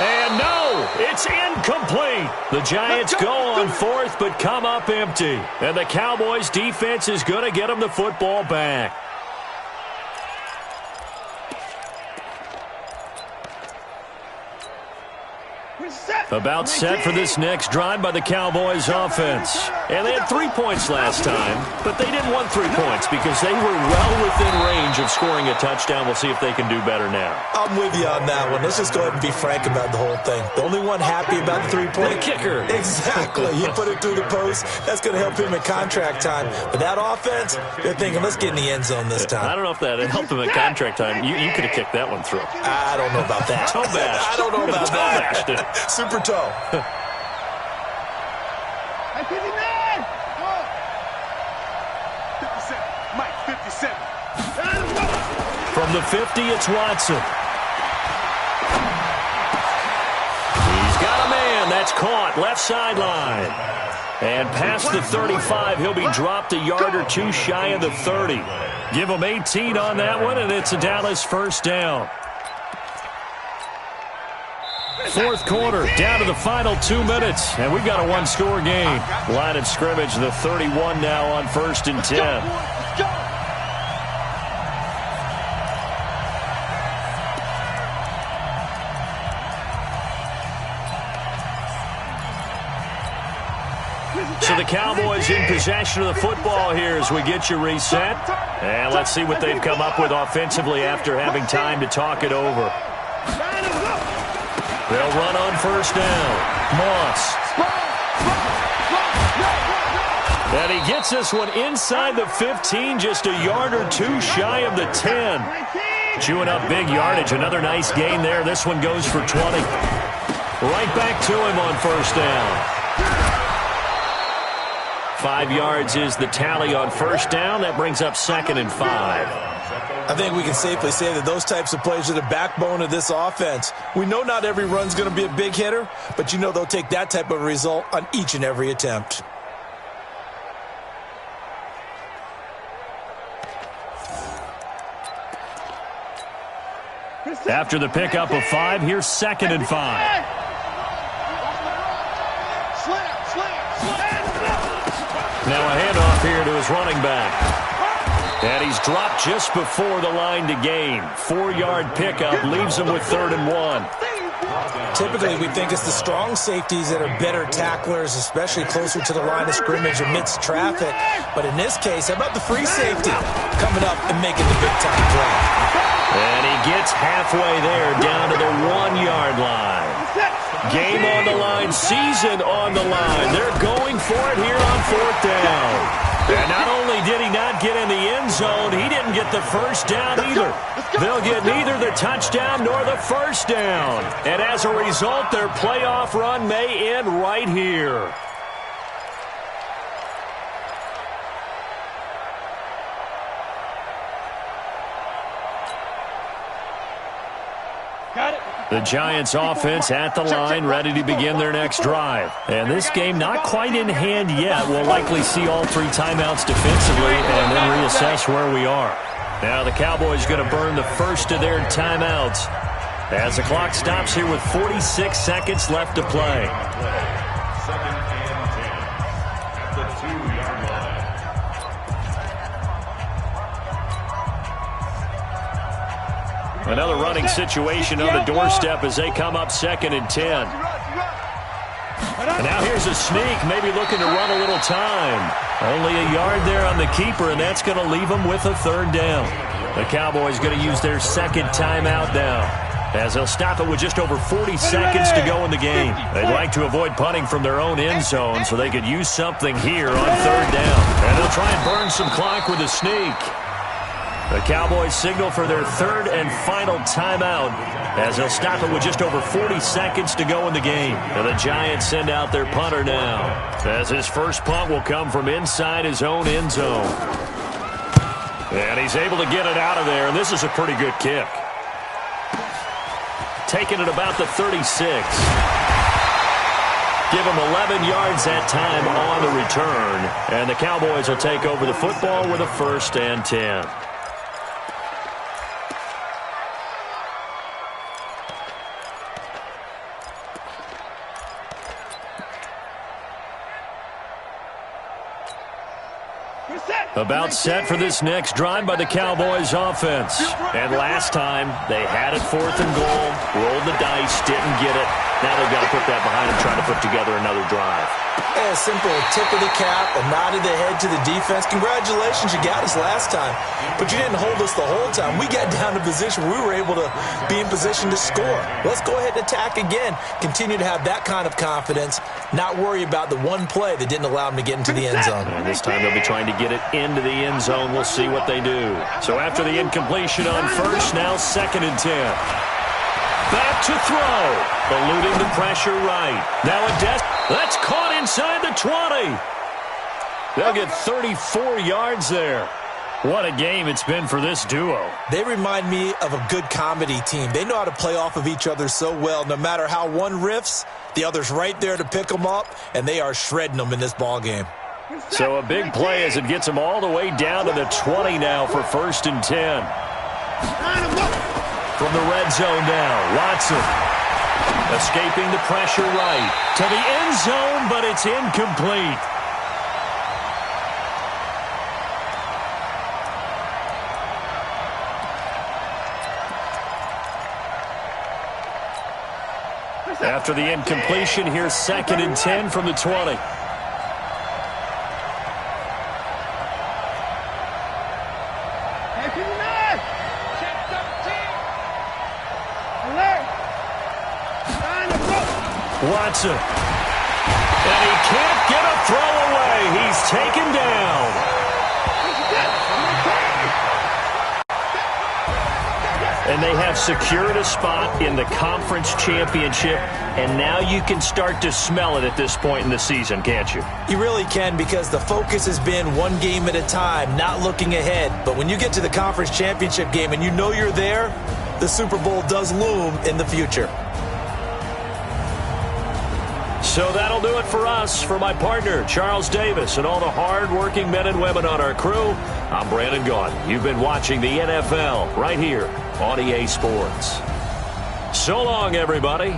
And no, it's incomplete. The Giants go on 4th but come up empty. And the Cowboys defense is going to get them the football back. About set for this next drive by the Cowboys offense. And they had 3 points last time, but they didn't want 3 points because they were well within range of scoring a touchdown. We'll see if they can do better now. I'm with you on that one. Let's just go ahead and be frank about the whole thing. The only one happy about the 3-point kicker. Exactly. He put it through the post. That's going to help him in contract time. But that offense, they're thinking, let's get in the end zone this time. I don't know if that helped him in contract time. You could have kicked that one through. I don't know about that. Toe bashed. I don't know about that. Toe Super toe. 59! Oh. 57. Mike, 57. From the 50, it's Watson. He's got a man. That's caught. Left sideline. And past the 35, he'll be dropped a yard or 2 shy of the 30. Give him 18 on that one, and it's a Dallas first down. 4th quarter, down to the final 2 minutes, and we've got a 1-score game. Line of scrimmage, the 31 now on 1st and 10. So the Cowboys in possession of the football here as we get you reset. And let's see what they've come up with offensively after having time to talk it over. They'll run on 1st down. Moss. And he gets this one inside the 15, just a yard or 2 shy of the 10. Chewing up big yardage. Another nice gain there. This one goes for 20. Right back to him on 1st down. 5 yards is the tally on 1st down. That brings up 2nd and 5. I think we can safely say that those types of plays are the backbone of this offense. We know not every run's going to be a big hitter, but you know they'll take that type of result on each and every attempt. After the pickup of 5, here's 2nd and 5. Now a handoff here to his running back. And he's dropped just before the line to gain. 4-yard pickup leaves him with 3rd and 1. Typically, we think it's the strong safeties that are better tacklers, especially closer to the line of scrimmage amidst traffic. But in this case, how about the free safety coming up and making the big-time play? And he gets halfway there, down to the 1-yard line. Game on the line, season on the line. They're going for it here on 4th down. And not only did he not get in the end zone, he didn't get the first down either. They'll get neither the touchdown nor the first down. And as a result, their playoff run may end right here. The Giants offense at the line, ready to begin their next drive. And this game not quite in hand yet. We'll likely see all 3 timeouts defensively and then reassess where we are. Now the Cowboys going to burn the first of their timeouts as the clock stops here with 46 seconds left to play. 2nd and 10 at the 2-yard line. Another running situation on the doorstep as they come up 2nd and 10. And now here's a sneak, maybe looking to run a little time. Only a yard there on the keeper, and that's going to leave them with a 3rd down. The Cowboys going to use their 2nd timeout now, as they'll stop it with just over 40 seconds to go in the game. They'd like to avoid punting from their own end zone so they could use something here on 3rd down. And they'll try and burn some clock with a sneak. The Cowboys signal for their 3rd and final timeout as they'll stop it with just over 40 seconds to go in the game. And the Giants send out their punter now, as his first punt will come from inside his own end zone. And he's able to get it out of there, and this is a pretty good kick. Taking it about the 36. Give him 11 yards that time on the return. And the Cowboys will take over the football with a 1st and 10. About set for this next drive by the Cowboys offense. And last time, they had it 4th and goal, rolled the dice, didn't get it. Now they've got to put that behind them, trying to put together another drive. Yeah, simple tip of the cap, a nod of the head to the defense. Congratulations, you got us last time. But you didn't hold us the whole time. We got down to position where we were able to be in position to score. Let's go ahead and attack again. Continue to have that kind of confidence, not worry about the one play that didn't allow them to get into the end zone. And this time they'll be trying to get it into the end zone. We'll see what they do. So after the incompletion on first, now 2nd and 10. Back to throw. Eluding the pressure right. Now that's caught inside the 20. They'll get 34 yards there. What a game it's been for this duo. They remind me of a good comedy team. They know how to play off of each other so well. No matter how one riffs, the other's right there to pick them up, and they are shredding them in this ball game. So a big play as it gets them all the way down to the 20 now for 1st and 10. From the red zone now, Watson escaping the pressure right to the end zone, but it's incomplete. After the incompletion, here's 2nd and 10 from the 20. Watson. And he can't get a throw away. He's taken down. And they have secured a spot in the conference championship, and now you can start to smell it at this point in the season, can't you? You really can, because the focus has been one game at a time, not looking ahead. But when you get to the conference championship game and you know you're there, the Super Bowl does loom in the future. So that'll do it for us. For my partner, Charles Davis, and all the hard-working men and women on our crew, I'm Brandon Gaudin. You've been watching the NFL right here on EA Sports. So long, everybody.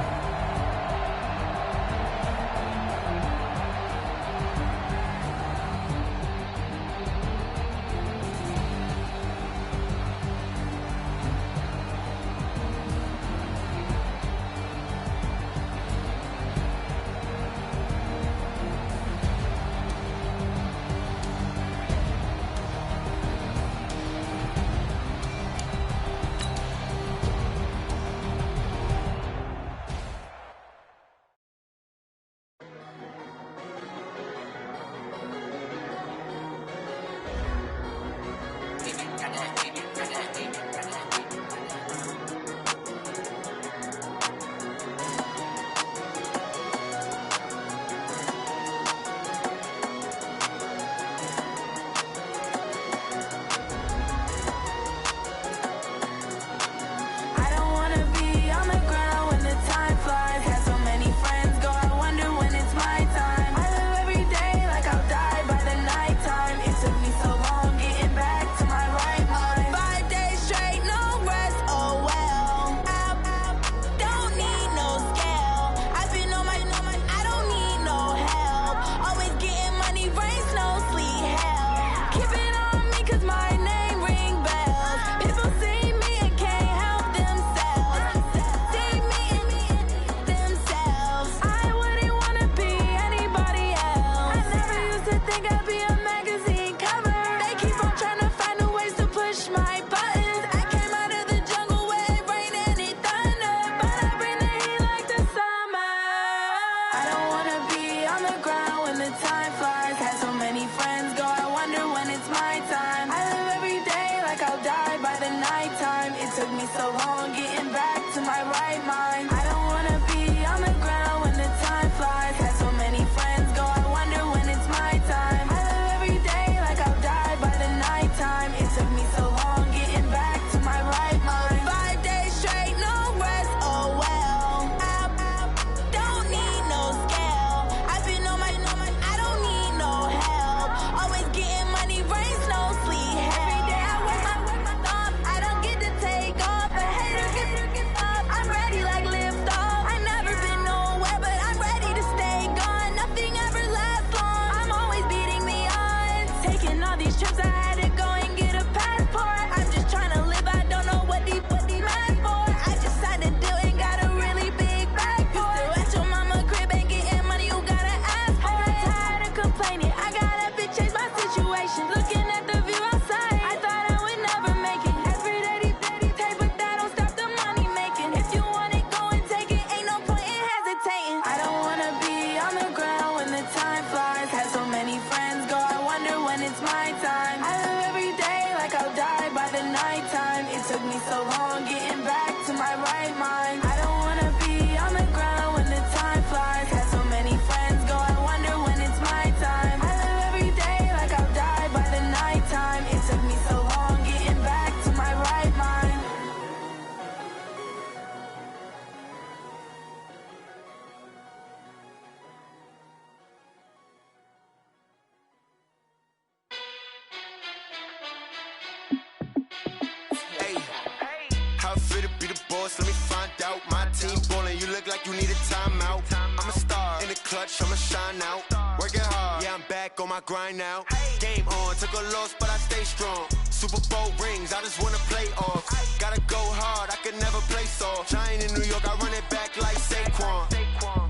boss, let me find out. My team ballin', you look like you need a timeout. I'm a star, in the clutch, I'ma shine out. Working hard, yeah, I'm back on my grind now. Game on, took a loss, but I stay strong. Super Bowl rings, I just wanna play off. Gotta go hard, I could never play soft. Giant in New York, I run it back like Saquon.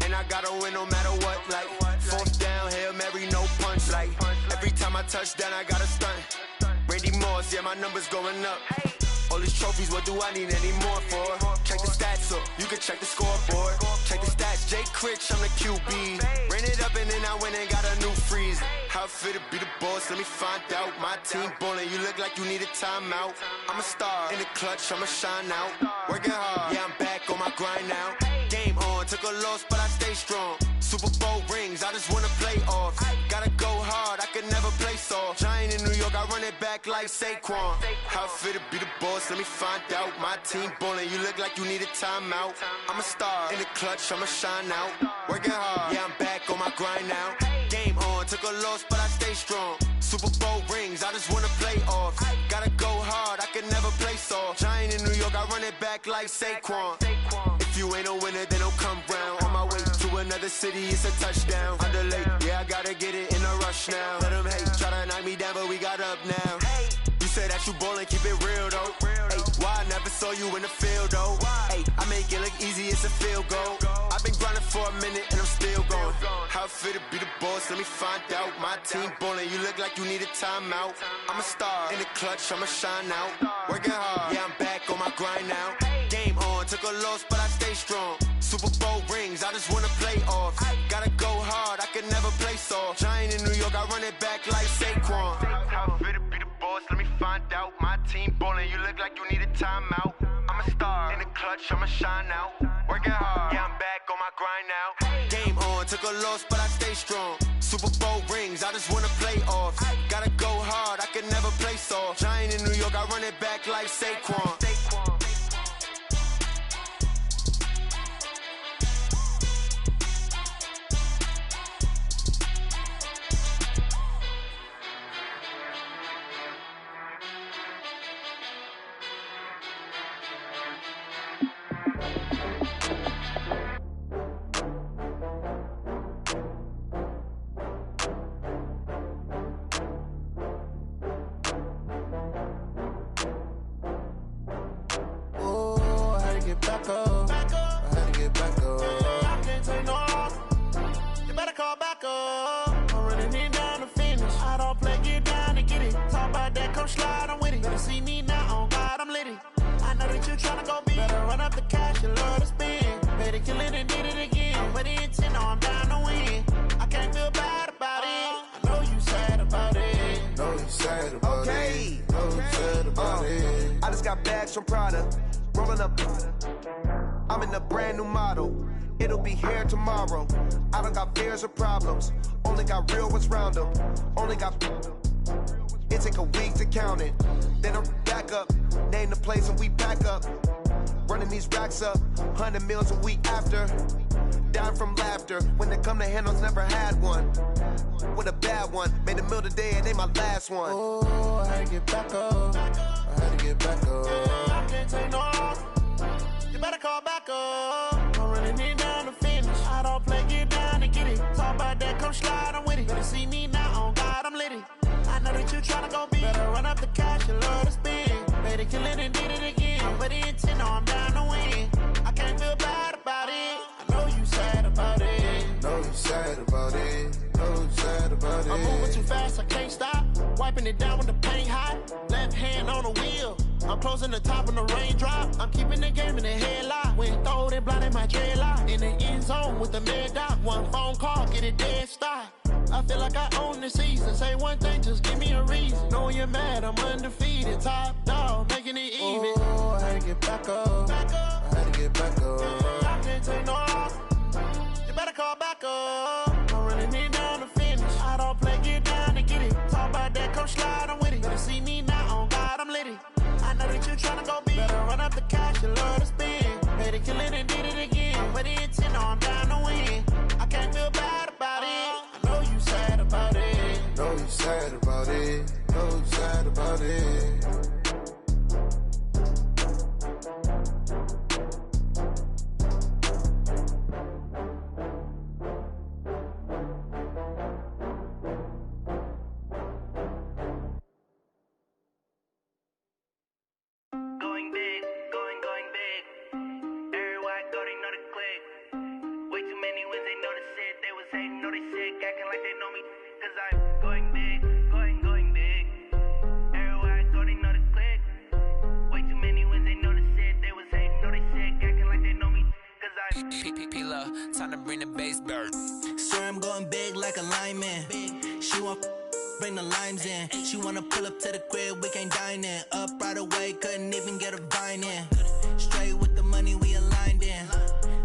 And I gotta win no matter what, like fourth down, Hail Mary, no punch. Like every time I touch down, I gotta stunt. Randy Moss, yeah, my numbers going up. All these trophies, what do I need any more for? Check the stats up, you can check the scoreboard. Check the stats, Jay Critch, I'm the QB. Ran it up and then I went and got a new freeze. How it feel to be the boss, let me find out. My team ballin', you look like you need a timeout. I'm a star, in the clutch, I'ma shine out. Working hard, yeah, I'm back on my grind now. Game on, took a loss, but I stay strong. Super Bowl rings, I just wanna play off. Gotta go hard, I could never play soft. Giant in New York, I run it back like Saquon. How it feel to be the boss, let me find out. My team ballin', you look like you need a timeout. I'm a star, in the clutch, I'ma shine out. Working hard, yeah, I'm back on my grind now. Game on, took a loss, but I stay strong. Super Bowl rings, I just wanna play off. Gotta go hard, I could never play soft. Giant in New York, I run it back like Saquon. If you ain't a winner, then don't come round. On my way to another city, it's a touchdown. Underlay, yeah, I gotta get it in a rush now. Let them hate, try to knock me down, but we got up now. You say that you ballin', keep it real though. Hey, why I never saw you in the field though? Hey, I make it look easy, it's a field goal. I've been grinding for a minute and I'm still going. How it feel to be the boss, let me find out. My team ballin', you look like you need a timeout. I'm a star, in the clutch, I'ma shine out. Working hard, yeah, I'm back on my grind now. Game on, took a loss, but I stay strong. Super Bowl rings, I just wanna play off. Gotta go hard, I could never play soft. Giant in New York, I run it back like Saquon. How it feel to be the boss, let me find out. My team ballin', you look like you need a timeout. I'm a star, in the clutch, I'ma shine out. Working hard, yeah, I'm back on my grind now. Game on, took a loss, but I stay strong. Super Bowl rings, I just wanna play off. Gotta go hard, I could never play soft. Giant in New York, I run it back like Saquon. From Prada, rolling up. I'm in a brand new model. It'll be here tomorrow. I don't got fears or problems. Only got real ones round them. Only got. It take a week to count it. Then I'm back up. Name the place and we back up. Running these racks up. 100 meals a week after. Dying from laughter. When it come to handles, never had one. With a bad one. Made a meal today and they my last one. Oh, I had to get back up. I had to get back up. I can't take no loss. You better call back up. I'm running it down to finish. I don't play, get down and get it. Talk about that, come slide, I'm with it. Better see me now, on God, I'm litty. I know that you tryna go big. Better run up the cash, you love to spend. Better kill it and did it again. I'm with the intent, no, I'm down to win. I can't feel bad about it. I know you sad about it. Know you sad about it. Know you sad about it. I'm moving too fast, I can't stop. Wiping it down with the paint hot. Left hand on the wheel. I'm closing the top of the raindrop. I'm keeping the game in the headlock. When throwed and blinded my dreadlock. In the end zone with the mad dot. One phone call, get it dead stop. I feel like I own the season. Say one thing, just give me a reason. Knowing you're mad, I'm undefeated. Top dog, making it even. Oh, I had to get back up. I had to get back up. I can't take no loss. You better call back up. I'm running it down to finish. I don't play, get down and get it. Talk about that, come slide, I'm with it. Better see me now, on God, I'm litty. I know that you tryna go big. Better run up the cash, you love to spend. Better kill it and did it again. With the intent, no, I'm down to win. I can't feel bad about it. I know you sad about it. Know you sad about it. Know you sad about it. to bring the bass bird. Swear I'm going big like a lineman. She want bring the limes in. She wanna pull up to the crib, we can't dine in. Up right away, couldn't even get a vine in. Straight with the money, we aligned in.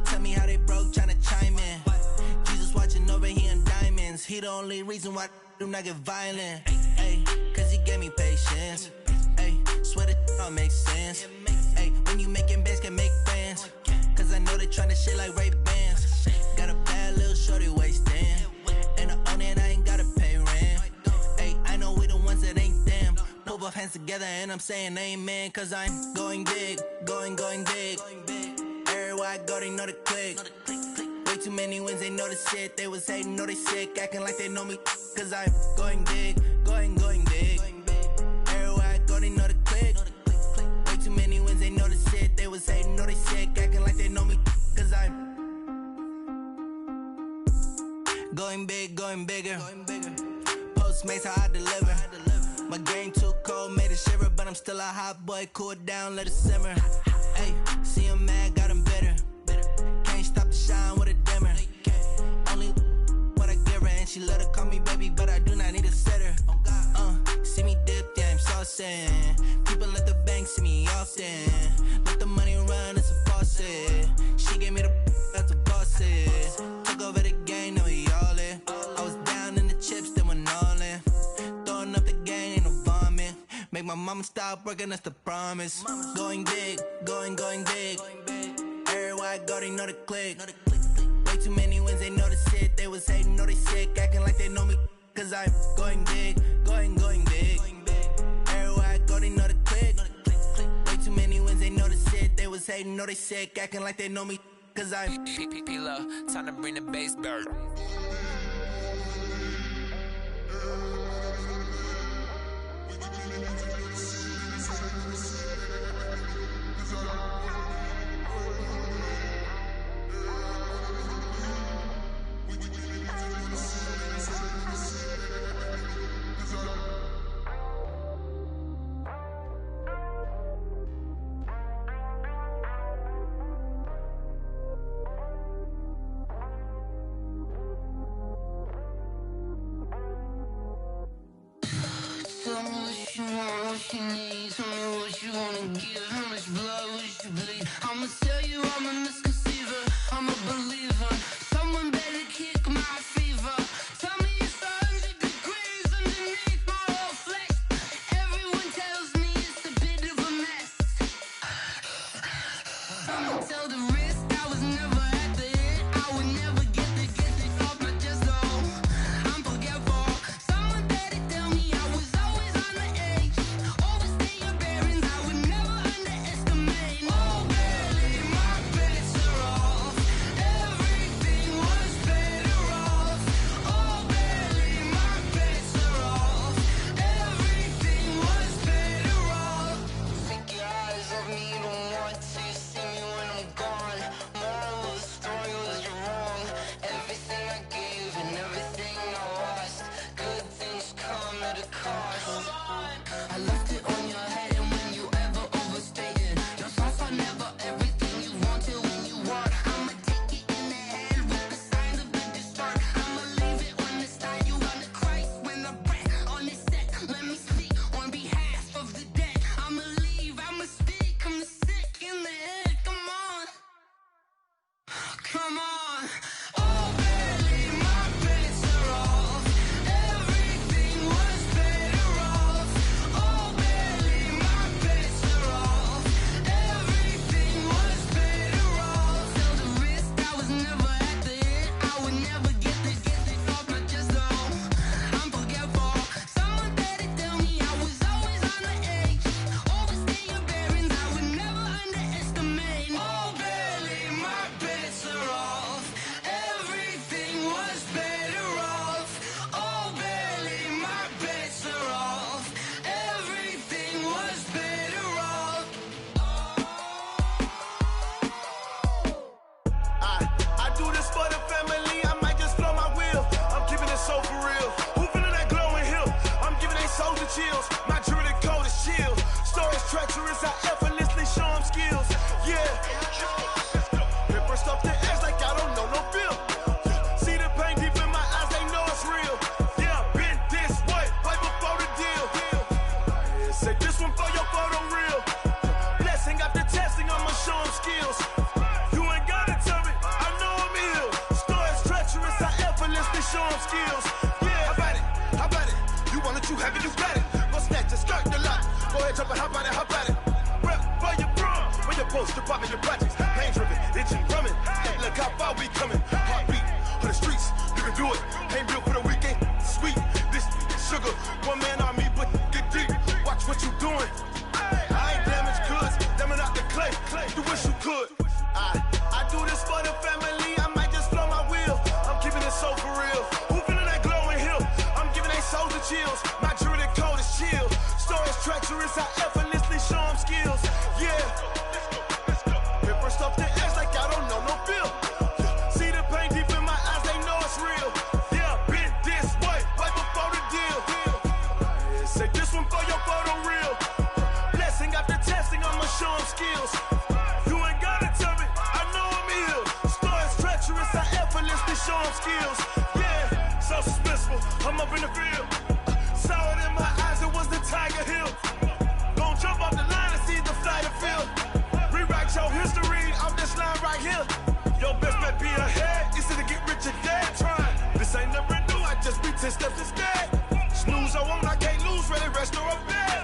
Tell me how they broke, tryna chime in. Jesus watching over, he in diamonds. He the only reason why I do not get violent. Ay, cause he gave me patience. Ay, swear that all makes sense. Ay, when you making bands, can make friends. Cause I know they tryna shit like Ray-Bans. Got a bad little shorty wasting. And I own it, I ain't gotta pay rent. Ay, I know we the ones that ain't them. Pull both hands together and I'm saying amen. Cause I'm going big, going big. Everywhere I go, they know the click. Way too many wins, they know the shit. They was hating, know they sick, acting like they know me. Cause I'm going big, going big. Everywhere I go, they know the click. Way too many wins, they know the shit. They was hating, know they sick, acting like they know me. Cause I'm going big, going bigger. Postmates, how I deliver. My game too cold, made it shiver. But I'm still a hot boy, cool it down, let it simmer. Hey, see him mad, got him bitter. Can't stop the shine with a dimmer. Only what I give her, and she let her call me baby, but I do not need a sitter. See me dip, yeah, I'm saucing. People at the bank see me often. Let the money run, it's a faucet. She gave me the that's a boss is. Took over the game, now we all in. I was down in the chips, then went all in. Throwing up the game, ain't no vomit. Make my mama stop working, that's the promise. Going big, going big. Everywhere I go, they know the click. Way too many wins, they know the shit. They was hating, know they sick, acting like they know me. Cause I'm going big, going big. Everywhere I go, they know the click. Way too many wins, they know the shit. They was hating, know they sick, acting like they know me. Cause I'm P-P-P-Lo, time to bring the bass bird. Tell me what you want, what you need. Tell me what you wanna give. How much blood would you bleed? I'ma tell you I'm a misconceiver, I'm a believer. Someone better kick my fever. Tell me it's 100 degrees underneath my whole flesh. Everyone tells me it's a bit of a mess. I'ma tell the risk I was never at the end. I would never get it off my chest, though. I'm forgetful. Someone better tell me I was always on the edge. Overstay your bearings, I would never underestimate. Oh, barely, my bets are off. Everything was better off. Oh, barely, my bets are off. Everything was better off. Take your eyes off me, you don't want to see me when I'm gone. Moral of the story was you're wrong. show them skills. Yeah, how about it? You want it, you have it, you got it. Go snatch it, skirt the lot. Go ahead, jump it, how about it? Rep for your bro, when your post, department, your projects. Pain driven, itching, drumming. Hey, look how far we coming. Heartbeat of the streets, you can do it. Ain't built for the weekend, sweet. This sugar, one man army, but get deep. Watch what you doing. I ain't damaged goods, damn out the clay. You wish you could. I do this for the family. I might just blow my wheel. I'm keeping it so for real. Who feeling that glowing hill? I'm giving they souls the chills. My jewelry the cold is chill. Stories treacherous, I effortlessly show them skills. Yeah. Paper stuff to edge like I don't know no feel. See the pain deep in my eyes, they know it's real. Yeah, been this way, right before the deal. Say this one for your photo reel. Blessing after testing, I'ma show them skills. You ain't gotta tell me, I know I'm ill. Stories treacherous, I effortlessly show them skills. Yeah, so suspenseful, I'm up in the field. Saw it in my eyes, it was the Tiger Hill. Don't jump off the line and see the flight of field. Rewrite your history off this line right here. Your best bet be ahead, easy to get rich or dead. Trying, this ain't never new, I just be 10 steps instead. Snooze I won't, I can't lose, ready, rest or a bed.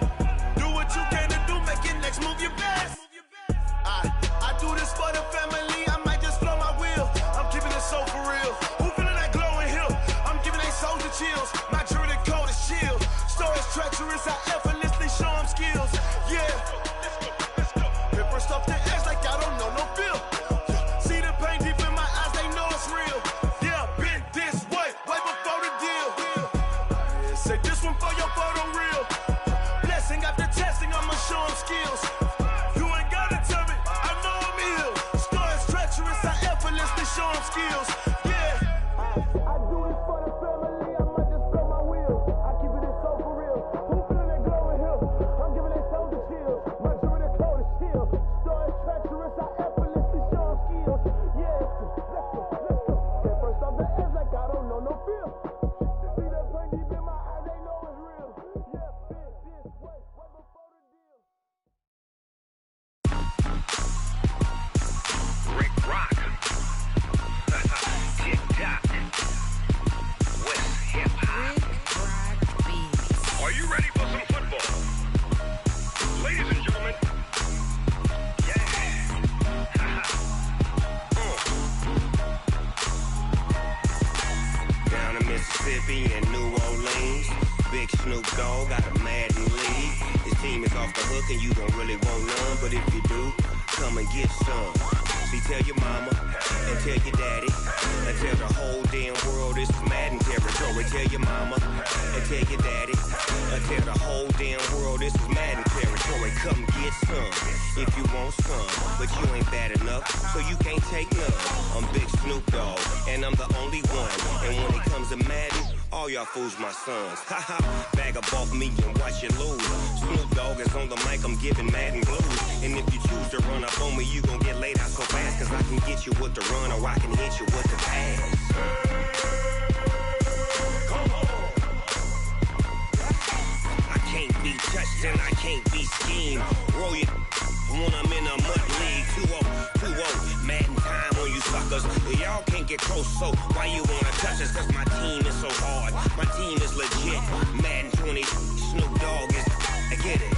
Do what you can to do, make your next move your best. I do this for the family, I might just blow my wheel. I'm keeping it so for real. Who feeling that glowing hill? I'm giving they souls the chills. My jewelry the cold is chill. Stories treacherous, I effortlessly show them skills. Yeah. Paper stuff to edge like I don't know no feel. See the pain deep in my eyes, they know it's real. Yeah, been this way, way before the deal. Say this one for your photo reel. Blessing after testing, I'ma show them skills. You ain't gotta tell me, I know I'm ill. Stories treacherous, I effortlessly show them skills. Yeah. I do this for the family, I might just blow my wheel. I keep it so for real. Who feeling that glowing hill? I'm giving they souls the chills. My jewelry the cold is chill. Stories treacherous, I effortlessly show them skills. Yeah, let's go. Get first off the edge like I don't know no feel. See that pain deep in my eyes, they know it's real. Yeah, been this way, way before the deal. Rick Rock. TikTok. West Hip Hop. Are you ready for some football? Ladies and gentlemen. Yeah. Down in Mississippi and New Orleans, Big Snoop Dogg got a Madden league. His team is off the hook and you don't really want none, but if you do, come and get some. See, tell your mama and tell your daddy and tell the whole damn world this is Madden territory. Tell your mama and tell your daddy and tell the whole damn world this is Madden territory. Come get some if you want some, but you ain't bad enough, so you can't take none. I'm Big Snoop Dogg and I'm the only one, and when it comes to Madden, all y'all fools my sons. Haha, bag up off me and watch you lose. Snoop Dogg is on the mic, I'm giving Madden blues. And if you choose to run up on me, you gon' get laid out so fast, cause I can get you with the run or I can hit you with the pass. I can't be touched and I can't be schemed. Roll you when I'm in a mud league. 2-0, Madden time on you suckers. Y'all can't get close, so why you wanna touch us? Cause my team is so hard, my team is legit. Madden 20, Snoop Dogg is, I get it.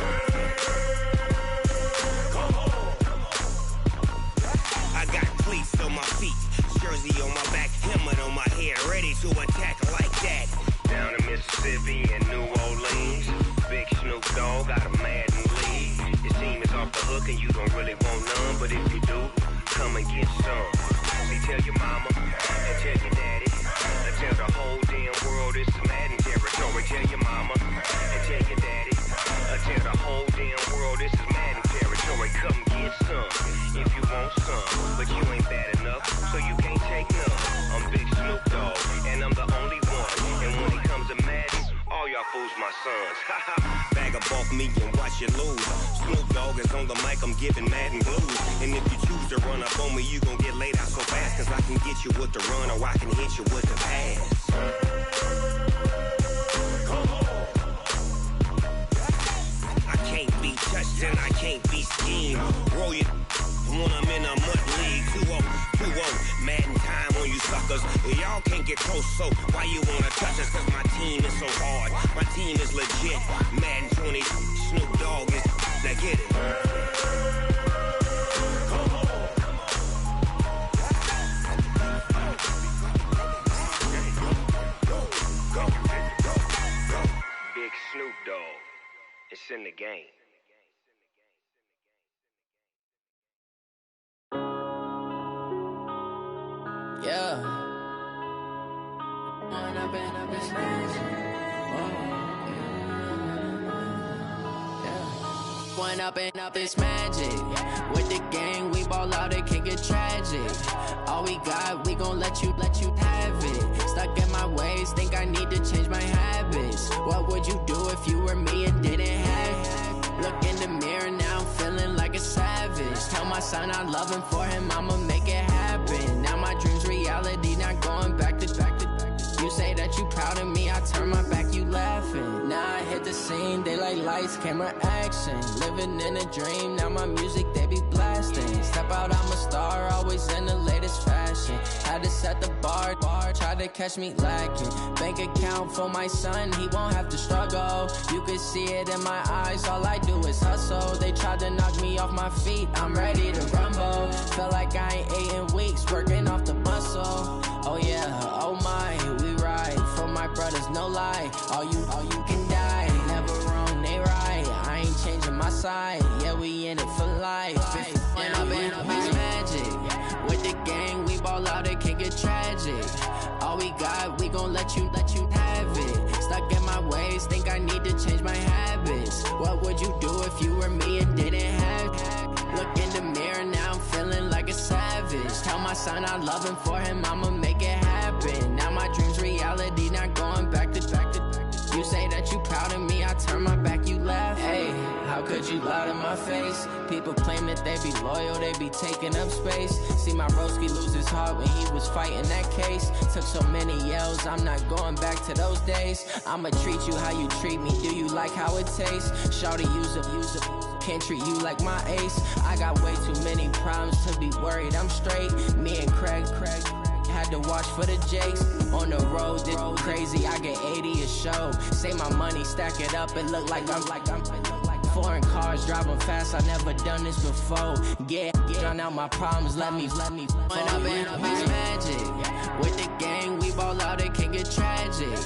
I got cleats on my feet, jersey on my back, helmet on my head, ready to attack like that. Down in Mississippi and New Orleans, Big Snoop Dogg got a Madden league. His team is off the hook and you don't really want none, but if you do, come and get some. See, tell your mama and tell your daddy and tell the whole damn world this is Madden territory. Tell your mama and tell your daddy and tell the whole damn world this is Madden territory. Come get some if you want some, but you ain't bad enough, so you can't take none. I'm Big Snoop Dogg and I'm the only one, and when it comes to Madden, all y'all fools my sons. Bag up off me and watch you lose. Snoop Dogg is on the mic, I'm giving Madden blues. And if you choose to run up on me, you gon' get laid out so fast, cause I can get you with the run or I can hit you with the pass. I can't be touched and I can't be schemed. Roll you when I'm in a mud league. 2-0, Madden time on you suckers. Y'all can't get close, so why you wanna touch us? Cause my team is so hard, my team is legit. Madden 20, Snoop Dogg is, now get it. Big Snoop Dogg, it's in the game. Yeah. One up and up is magic. With the gang, we ball out, it can get tragic. All we got, we gon' let you have it. Stuck in my ways, think I need to change my habits. What would you do if you were me and didn't have it? Look in the mirror, now I'm feeling like a savage. Tell my son I love him, for him I'ma make it happen. Now my dream's reality, not going back to. You say that you proud of me, I turn my back, you laughing. Now I hit the scene, they like lights, camera, action. Living in a dream, now my music, they be blasting. Step out, I'm a star, always in the latest fashion. Had to set the bar, try to catch me lacking. Bank account for my son, he won't have to struggle. You can see it in my eyes, all I do is hustle. They tried to knock me off my feet, I'm ready to rumble. Feel like I ain't ate in weeks, working off the muscle. Oh yeah, oh my, we ride for my brothers, no lie. All you can die, never wrong, they right. I ain't changing my side, yeah, we in it for life. When up is magic. With the gang, we ball out, it can get tragic. All we got, we gon' let you have it. Stuck in my ways, think I need to change my habits. What would you do if you were me and didn't have it? Look in the mirror, now I'm feeling like a savage. Tell my son I love him, for him I'ma make it happen. Now my dream's reality, not going back to. You say that you proud of me, I turn my back, you laugh. Hey, how could you lie to my face? People claim that they be loyal, they be taking up space. See my broski lose his heart when he was fighting that case. Took so many yells, I'm not going back to those days. I'ma treat you how you treat me, do you like how it tastes? Shawty, use it, can't treat you like my ace. I got way too many problems to be worried, I'm straight. Me and Craig had to watch for the Jakes. On the road, this crazy, I get 80 a show. Save my money, stack it up, it look like I'm foreign cars, driving fast, I never done this before. Yeah, drown out my problems, let me When up is magic. With the gang, we ball out, it can get tragic.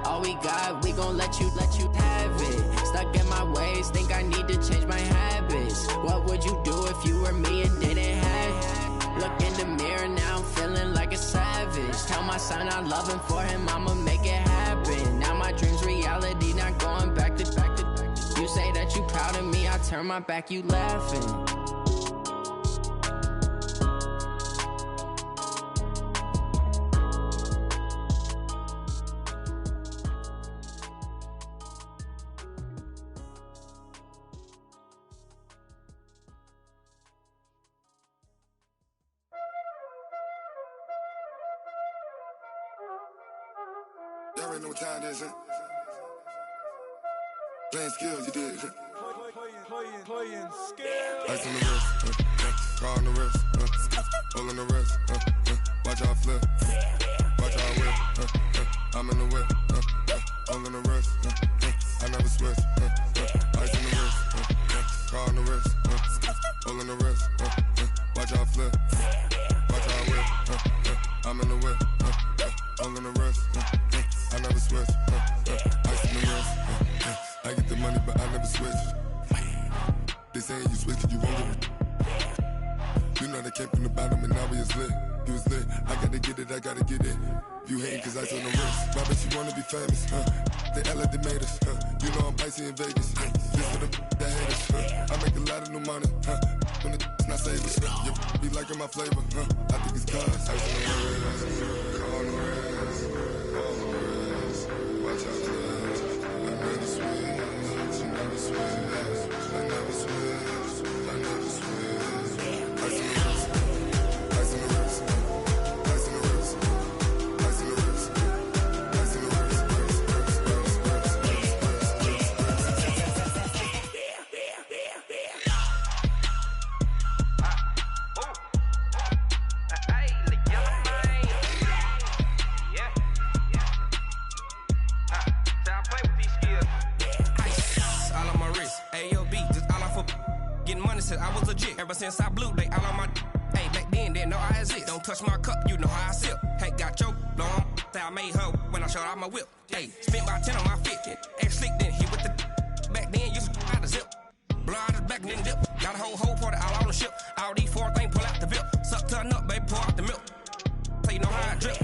All we got, we gon' let you have it. Stuck in my ways, think I need to change my habits. What would you do if you were me and didn't have it? Look in the mirror, now I'm feeling like a savage. Tell my son I love him, for him I'ma make it happen. Now my dream's reality, not going back to. You say that you proud of me, I turn my back, you laughing. Y'all already know what time it is, huh? Playing skills, you did. Playing skills. Ice on the wrist, car on the wrist, hole in the wrist, watch out flip, watch out whip, I'm in the whip, hole in the wrist, I never switch, ice on the wrist, car on the wrist, hole in the wrist, watch out flip, watch out whip, I'm in the whip, hole in the wrist, I never switch, ice on the wrist, I get the money but I never switch. They saying you switch it, you won't get it. You know they came from the bottom and now we is lit. You was lit, I gotta get it, I gotta get it. You hating cause ice on the wrist. My bitch, you wanna be famous, They act like they made us, You know I'm icy in Vegas, This for the that hate us, I make a lot of new money, When it's not savers, You be liking my flavor, I think it's cause ice on the wrist, car on the wrist, all on the wrist. Watch out for this, I never switch, you never switch. I never switch, I never switch. Ice on the wrist, ice on the wrist, ice on the wrist, ice on the wrist, ice on the wrist, Ever since I blew, they all on my. Hey, back then, didn't know I exist. Don't touch my cup, you know how I sip. Hey, got your long. I made her when I showed out my whip. Hey, spent about 10 on my fit. X slick, then hit with the. Back then, used to out the zip. Blow out his back, then dip. Got a whole party all on the ship. All these 4 things pull out the VIP. Suck, turn up, baby, pour out the milk. So you know how I drip.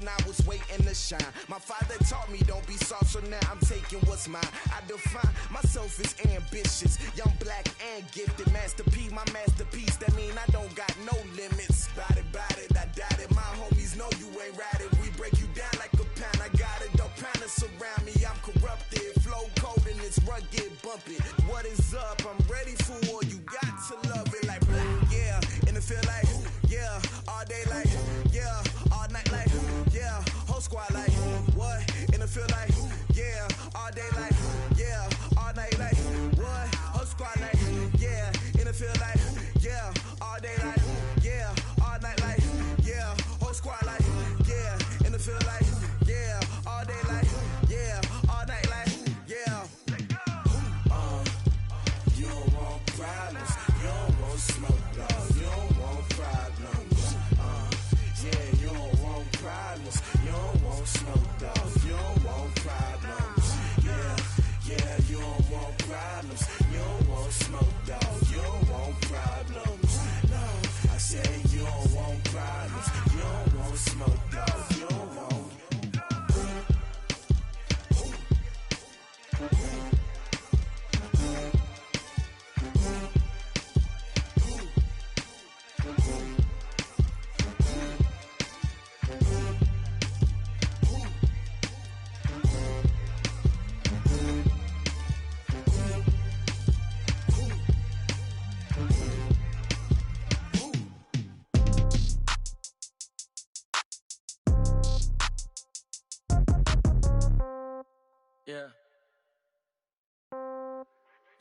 I was waiting to shine. My father taught me don't be soft, so now I'm taking what's mine. I define myself as ambitious, young, black, and gifted. Master P, my masterpiece. That mean I don't got no limits. Bout it, I doubt it. My homies know you ain't ratted. We break you down like a pound. I got it, don't pound us around me. I'm corrupted, flow cold and it's rugged, bumpy. What is up? I'm ready for war. You got to love it like black, yeah. And it feel like, yeah, all day like, yeah, all night like, yeah, whole squad like, what? And it feel like, yeah, all day like, yeah, all night like, what? Whole squad like, yeah, and it feel like, yeah, all day like, yeah, all night like, yeah, whole squad like, yeah, and it feel like, yeah, all day like, yeah, all night like, yeah. You don't want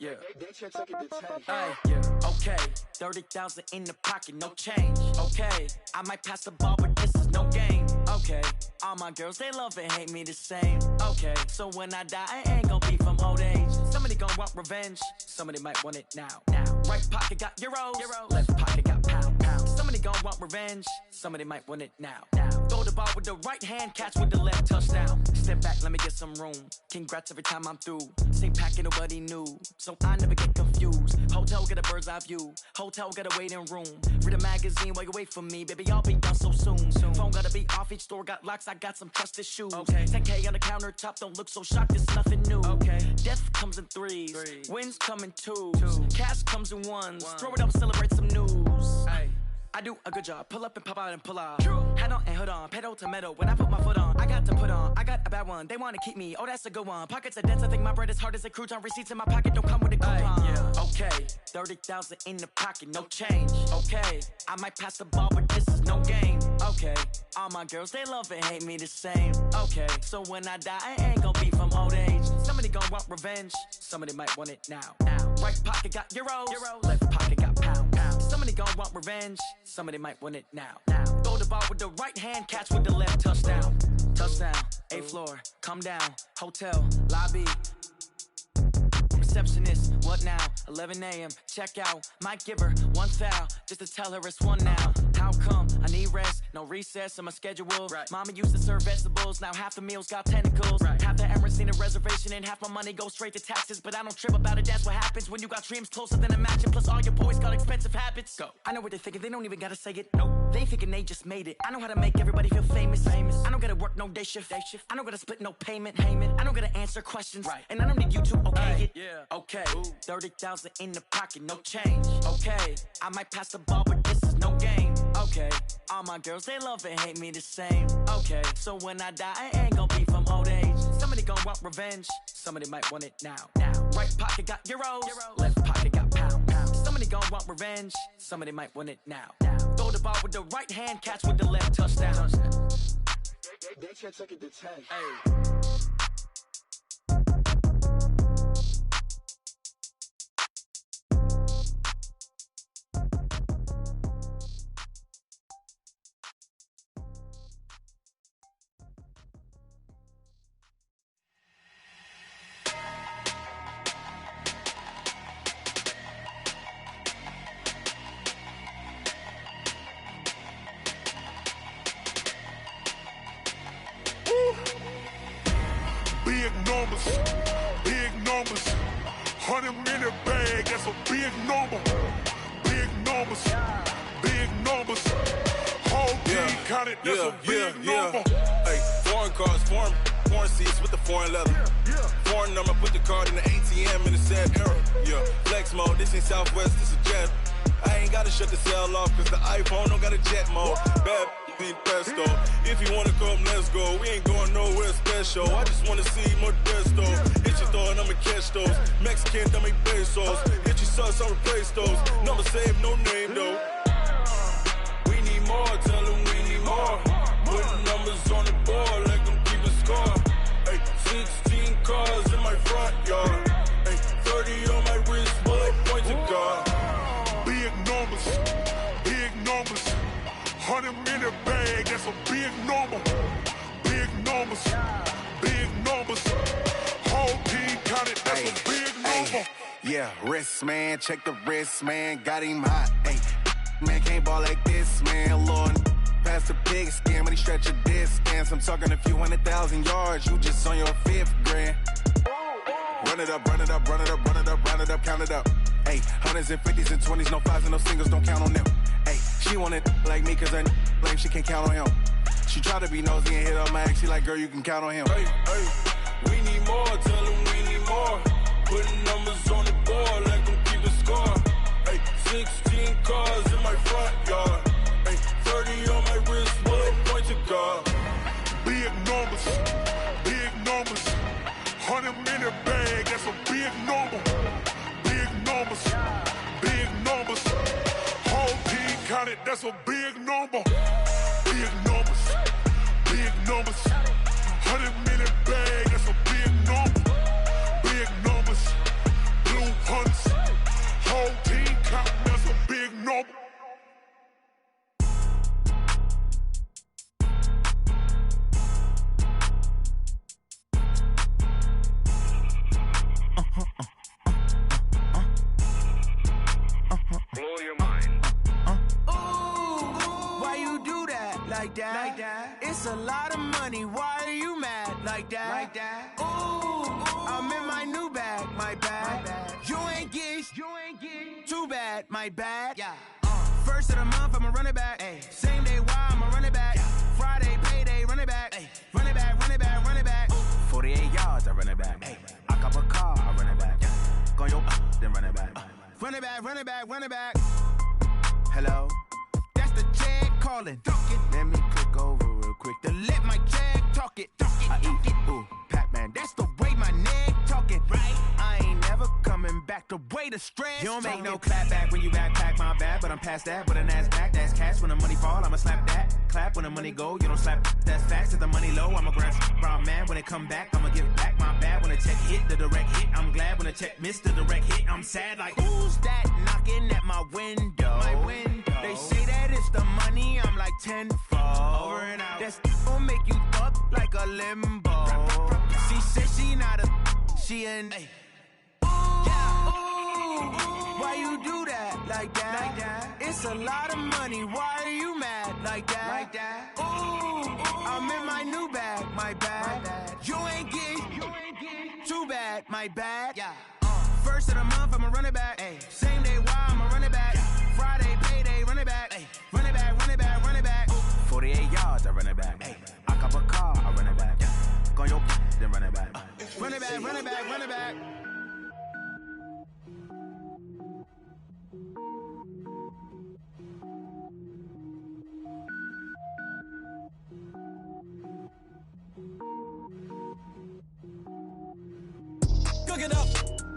Yeah. Hey, yeah. Okay, 30,000 in the pocket, no change. Okay, I might pass the ball, but this is no game. Okay, all my girls, they love and hate me the same. Okay, so when I die, I ain't gonna be from old age. Somebody gon' want revenge, somebody might want it now. Right pocket got euros, left pocket got pounds. Somebody gon' want revenge, somebody might want it now. Throw the ball with the right hand, catch with the left, touchdown. Step back, let me get some room. Congrats every time I'm through. Same packet, nobody knew, so I never get confused. Hotel get a bird's eye view, hotel get a waiting room. Read a magazine while you wait for me, baby, I'll be done so soon. Phone gotta be off, each store got locks, I got some trusted shoes. 10K on the countertop, don't look so shocked, it's nothing new. Death comes in threes, wins come in twos, cash comes in ones. Throw it up, celebrate some news. I do a good job, pull up and pop out and pull out. Head on and hood on, pedal to metal. When I put my foot on, I got to put on. I got a bad one, they wanna keep me, oh that's a good one. Pockets are dense, I think my bread is hard as a crouton. Receipts in my pocket don't come with a coupon. Okay, 30,000 in the pocket, no change. Okay, I might pass the ball, but this is no game. Okay, all my girls, they love and hate me the same. Okay, so when I die, I ain't gonna be from old age. Somebody gon' want revenge, somebody might want it now. Right pocket got euros, left pocket got pounds. Somebody gon' want revenge, somebody might want it now. Throw the ball with the right hand, catch with the left, touchdown. Touchdown, 8th floor, come down, hotel, lobby. Receptionist, what now? 11 a.m., check out. Might give her one foul, just to tell her it's one now. How come? I need rest, no recess in my schedule. Mama used to serve vegetables, now half the meals got tentacles. Half the errands need a reservation and half my money goes straight to taxes. But I don't trip about it, that's what happens when you got dreams closer than a match. And plus all your boys got expensive habits. I know what they're thinking, they don't even gotta say it. Nope, they thinking they just made it. I know how to make everybody feel famous. I don't gotta work no day shift. I don't gotta split no payment. I don't gotta answer questions. And I don't need you to okay it. Okay, 30,000 in the pocket, no change. Okay, I might pass the ball, but this is no game. Okay, all my girls, they love and hate me the same. Okay, so when I die, I ain't gonna be from old age. Somebody gon' want revenge, somebody might want it now. Right pocket got euros, left pocket got pounds. Somebody gon' want revenge, somebody might want it now. Throw the ball with the right hand, catch with the left, touchdown. They can't take it to 10. Big numbers, 100-minute bag, that's a big number. Big numbers, whole team counted, that's a big number. Hey, foreign cars, foreign seats with the foreign leather. Foreign number, put the card in the ATM in the sad era. Flex mode, this ain't Southwest, this a jet. I ain't gotta shut the cell off, cause the iPhone don't got a jet mode. Bad ain't pesto. If you wanna come, let's go. We ain't going nowhere special. I just wanna see Modesto. Hit your thought, I'ma catch those. Mexican, I make pesos. Hit your sus, I'll replace those. Number saved, no name though. We need more, tell them we need more. Putting numbers on the board like I'm keeping score. Hey, 16 cars in my front yard. Hey, 30 on my wrist, bullet point to God. Big numbers, 100-minute bag, that's a big number. Big numbers, whole team counted, that's a big number. Yeah, wrist man, check the wrist man, got him hot. Ay, man can't ball like this, man. Lord, past the pig skin, but he stretch a distance. I'm talking a few 100,000 yards, you just on your 5th grand. Run it up, count it up. Ay, 100s and 50s and 20s, no 5s and no singles, don't count on them. Ay, she want it like me, cause her blame, she can't count on him. She try to be nosy and hit up my ex, she like, girl, you can count on him. Hey, we need more, tell them we need more. Putting numbers on the board like I'm keeping score. Hey, 16 cars in my front yard. Hey, 30 on my wrist, bullet point to God. Big numbers, 100-minute bag, that's a big number. Big numbers, whole team counted, that's a big number. Big numbers, 100-minute bag, that's a big number. Big numbers, blue 100. like that. It's a lot of money, why are you mad like that? Ooh, I'm in my new bag, my bad. You ain't get too bad, my bad. First of the month, I'ma run it back. Same day, why I'ma run it back. Friday, payday, run it back. Run it back, run it back, run it back. 48 yards, I run it back. I cop a car, I run it back. Go your then run it back. Run it back, run it back, run it back. Hello? That's the jag calling. Let me click over real quick to let my jag talk it. I eat it, ooh, Pac-Man. That's the way my neck talking. Right? I ain't never coming back the way the stress. You don't make no clap back when you backpack, my bad. But I'm past that with an ass back. That's cash when the money fall. I'ma slap that. Clap when the money go. You don't slap. That's facts. If the money low, I'ma grab brown man. When it come back, I'ma give back my bad. When the check hit, the direct hit. I'm glad when the check missed the direct hit. I'm sad like who's that knocking at my window? My window. They say that it's the money. I'm like tenfold. Over and out. That's gon' make you up like a limbo. She said she not a. She an. Why you do that like that? It's a lot of money. Why are you mad like that? Ooh, I'm in my new bag, my bad. You ain't get too bad, my bad. First of the month, I'ma run it back. Same day, why I'ma run it back. Friday, payday, run it back. Run it back, run it back, run it back. 48 yards, I run it back. I cop a car, I run it back. Go your then run it back. Run it back, run it back, run it back. Cook it up,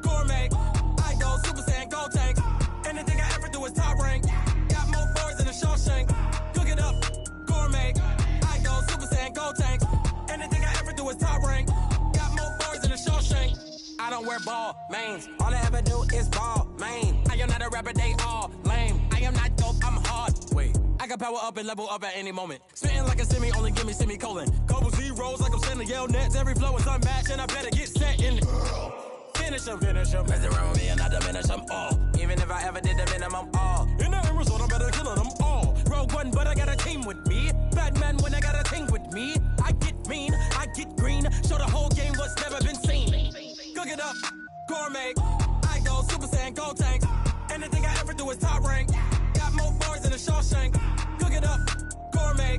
gourmet. I go Super Saiyan, gold tank. Anything I ever do is top rank. Got more boys than a Shawshank. Cook it up, gourmet. I go Super Saiyan, gold tank. Anything I ever do is top rank. Got more boys than a Shawshank. I don't wear ball mains. All I ever do is ball main. I am not a rapper, they all lame. I am not dope, I'm hard. Wait, I can power up and level up at any moment. Spitting like a semi, only give me semicolon. Couple zeros like I'm sending yell nets. Every flow is unmatched and I better get set in. Finish them. Mess around with me and I diminish them all. Even if I ever did the minimum all. In the end result, I better kill them all. Rogue one, but I got a team with me. Batman when I got a team with me. I get mean, I get green. Show the whole game what's never been seen. Cook it up, gourmet. I go Super Saiyan, gold tank. Anything I ever do is top rank. Got more bars than a Shawshank. Cook it up, gourmet.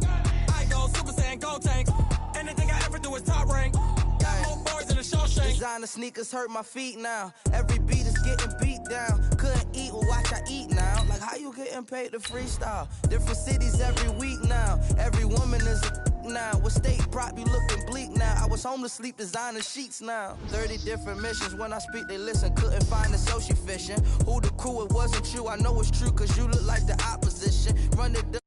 I go Super Saiyan, gold tank. Anything I ever do is top rank. Got more bars than a Shawshank. Designer sneakers hurt my feet now. Every beat is getting beat down. Couldn't eat, well watch I eat now. Like how you getting paid to freestyle? Different cities every week now. Every woman is a now. With state prop, you looking bleak now. I was home to sleep, designer sheets now. 30 different missions. When I speak, they listen. Couldn't find the social fishing. Who the crew? It wasn't you. I know it's true, cause you look like the opposition. Run it.